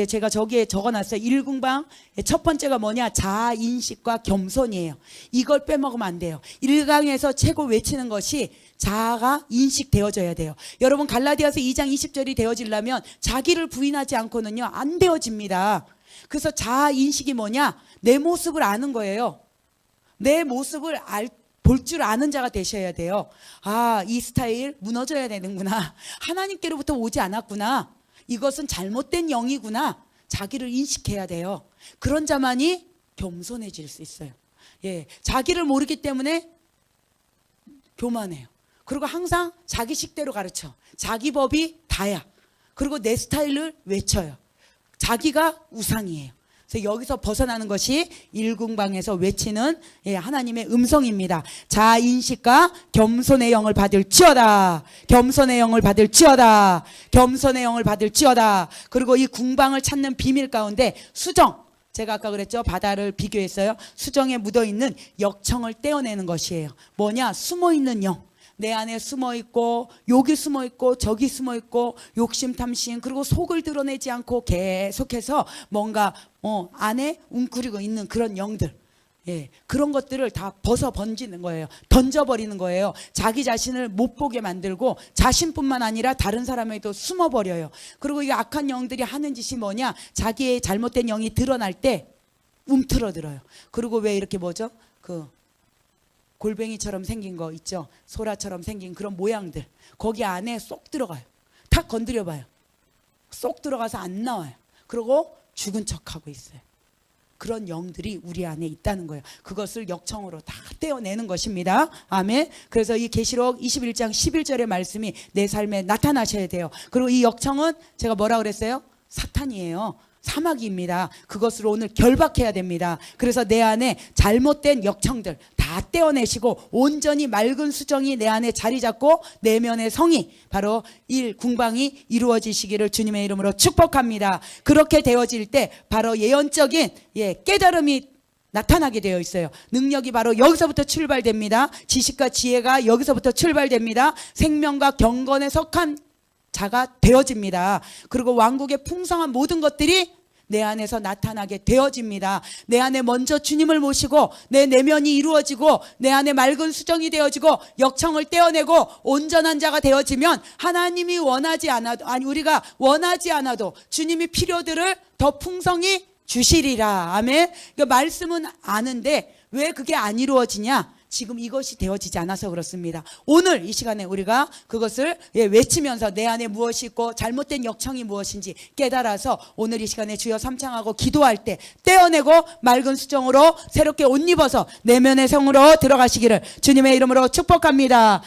제가 저기에 적어놨어요. 일궁방 첫 번째가 뭐냐? 자아인식과 겸손이에요. 이걸 빼먹으면 안 돼요. 1강에서 최고 외치는 것이 자아가 인식되어져야 돼요. 여러분 갈라디아서 2장 20절이 되어지려면 자기를 부인하지 않고는요 안 되어집니다. 그래서 자아 인식이 뭐냐? 내 모습을 아는 거예요. 내 모습을 볼 줄 아는 자가 되셔야 돼요. 이 스타일 무너져야 되는구나. 하나님께로부터 오지 않았구나. 이것은 잘못된 영이구나. 자기를 인식해야 돼요. 그런 자만이 겸손해질 수 있어요. 예, 자기를 모르기 때문에 교만해요. 그리고 항상 자기 식대로 가르쳐. 자기 법이 다야. 그리고 내 스타일을 외쳐요. 자기가 우상이에요. 그래서 여기서 벗어나는 것이 일궁방에서 외치는 하나님의 음성입니다. 자인식과 겸손의 영을 받을지어다. 겸손의 영을 받을지어다. 겸손의 영을 받을지어다. 그리고 이 궁방을 찾는 비밀 가운데 수정. 제가 아까 그랬죠. 바다를 비교했어요. 수정에 묻어있는 역청을 떼어내는 것이에요. 뭐냐? 숨어있는 영. 내 안에 숨어있고 여기 숨어있고 저기 숨어있고 욕심 탐심 그리고 속을 드러내지 않고 계속해서 뭔가 안에 웅크리고 있는 그런 영들, 그런 것들을 다 벗어 번지는 거예요. 던져버리는 거예요. 자기 자신을 못 보게 만들고 자신뿐만 아니라 다른 사람에도 숨어버려요. 그리고 이 악한 영들이 하는 짓이 뭐냐? 자기의 잘못된 영이 드러날 때 움트러들어요. 그리고 왜 이렇게 뭐죠? 골뱅이처럼 생긴 거 있죠. 소라처럼 생긴 그런 모양들. 거기 안에 쏙 들어가요. 탁 건드려봐요. 쏙 들어가서 안 나와요. 그리고 죽은 척하고 있어요. 그런 영들이 우리 안에 있다는 거예요. 그것을 역청으로 다 떼어내는 것입니다. 아멘. 그래서 이 계시록 21장 11절의 말씀이 내 삶에 나타나셔야 돼요. 그리고 이 역청은 제가 뭐라 그랬어요? 사탄이에요. 사마귀입니다. 그것으로 오늘 결박해야 됩니다. 그래서 내 안에 잘못된 역청들 다 떼어내시고 온전히 맑은 수정이 내 안에 자리 잡고 내면의 성이 바로 일궁방이 이루어지시기를 주님의 이름으로 축복합니다. 그렇게 되어질 때 바로 예언적인 깨달음이 나타나게 되어 있어요. 능력이 바로 여기서부터 출발됩니다. 지식과 지혜가 여기서부터 출발됩니다. 생명과 경건에 속한 자가 되어집니다. 그리고 왕국의 풍성한 모든 것들이 내 안에서 나타나게 되어집니다. 내 안에 먼저 주님을 모시고 내 내면이 이루어지고 내 안에 맑은 수정이 되어지고 역청을 떼어내고 온전한 자가 되어지면 하나님이 원하지 않아도, 아니 우리가 원하지 않아도 주님이 필요들을 더 풍성히 주시리라. 아멘. 그 말씀은 아는데 왜 그게 안 이루어지냐? 지금 이것이 되어지지 않아서 그렇습니다. 오늘 이 시간에 우리가 그것을 외치면서 내 안에 무엇이 있고 잘못된 역청이 무엇인지 깨달아서 오늘 이 시간에 주여 삼창하고 기도할 때 떼어내고 맑은 수정으로 새롭게 옷 입어서 내면의 성으로 들어가시기를 주님의 이름으로 축복합니다.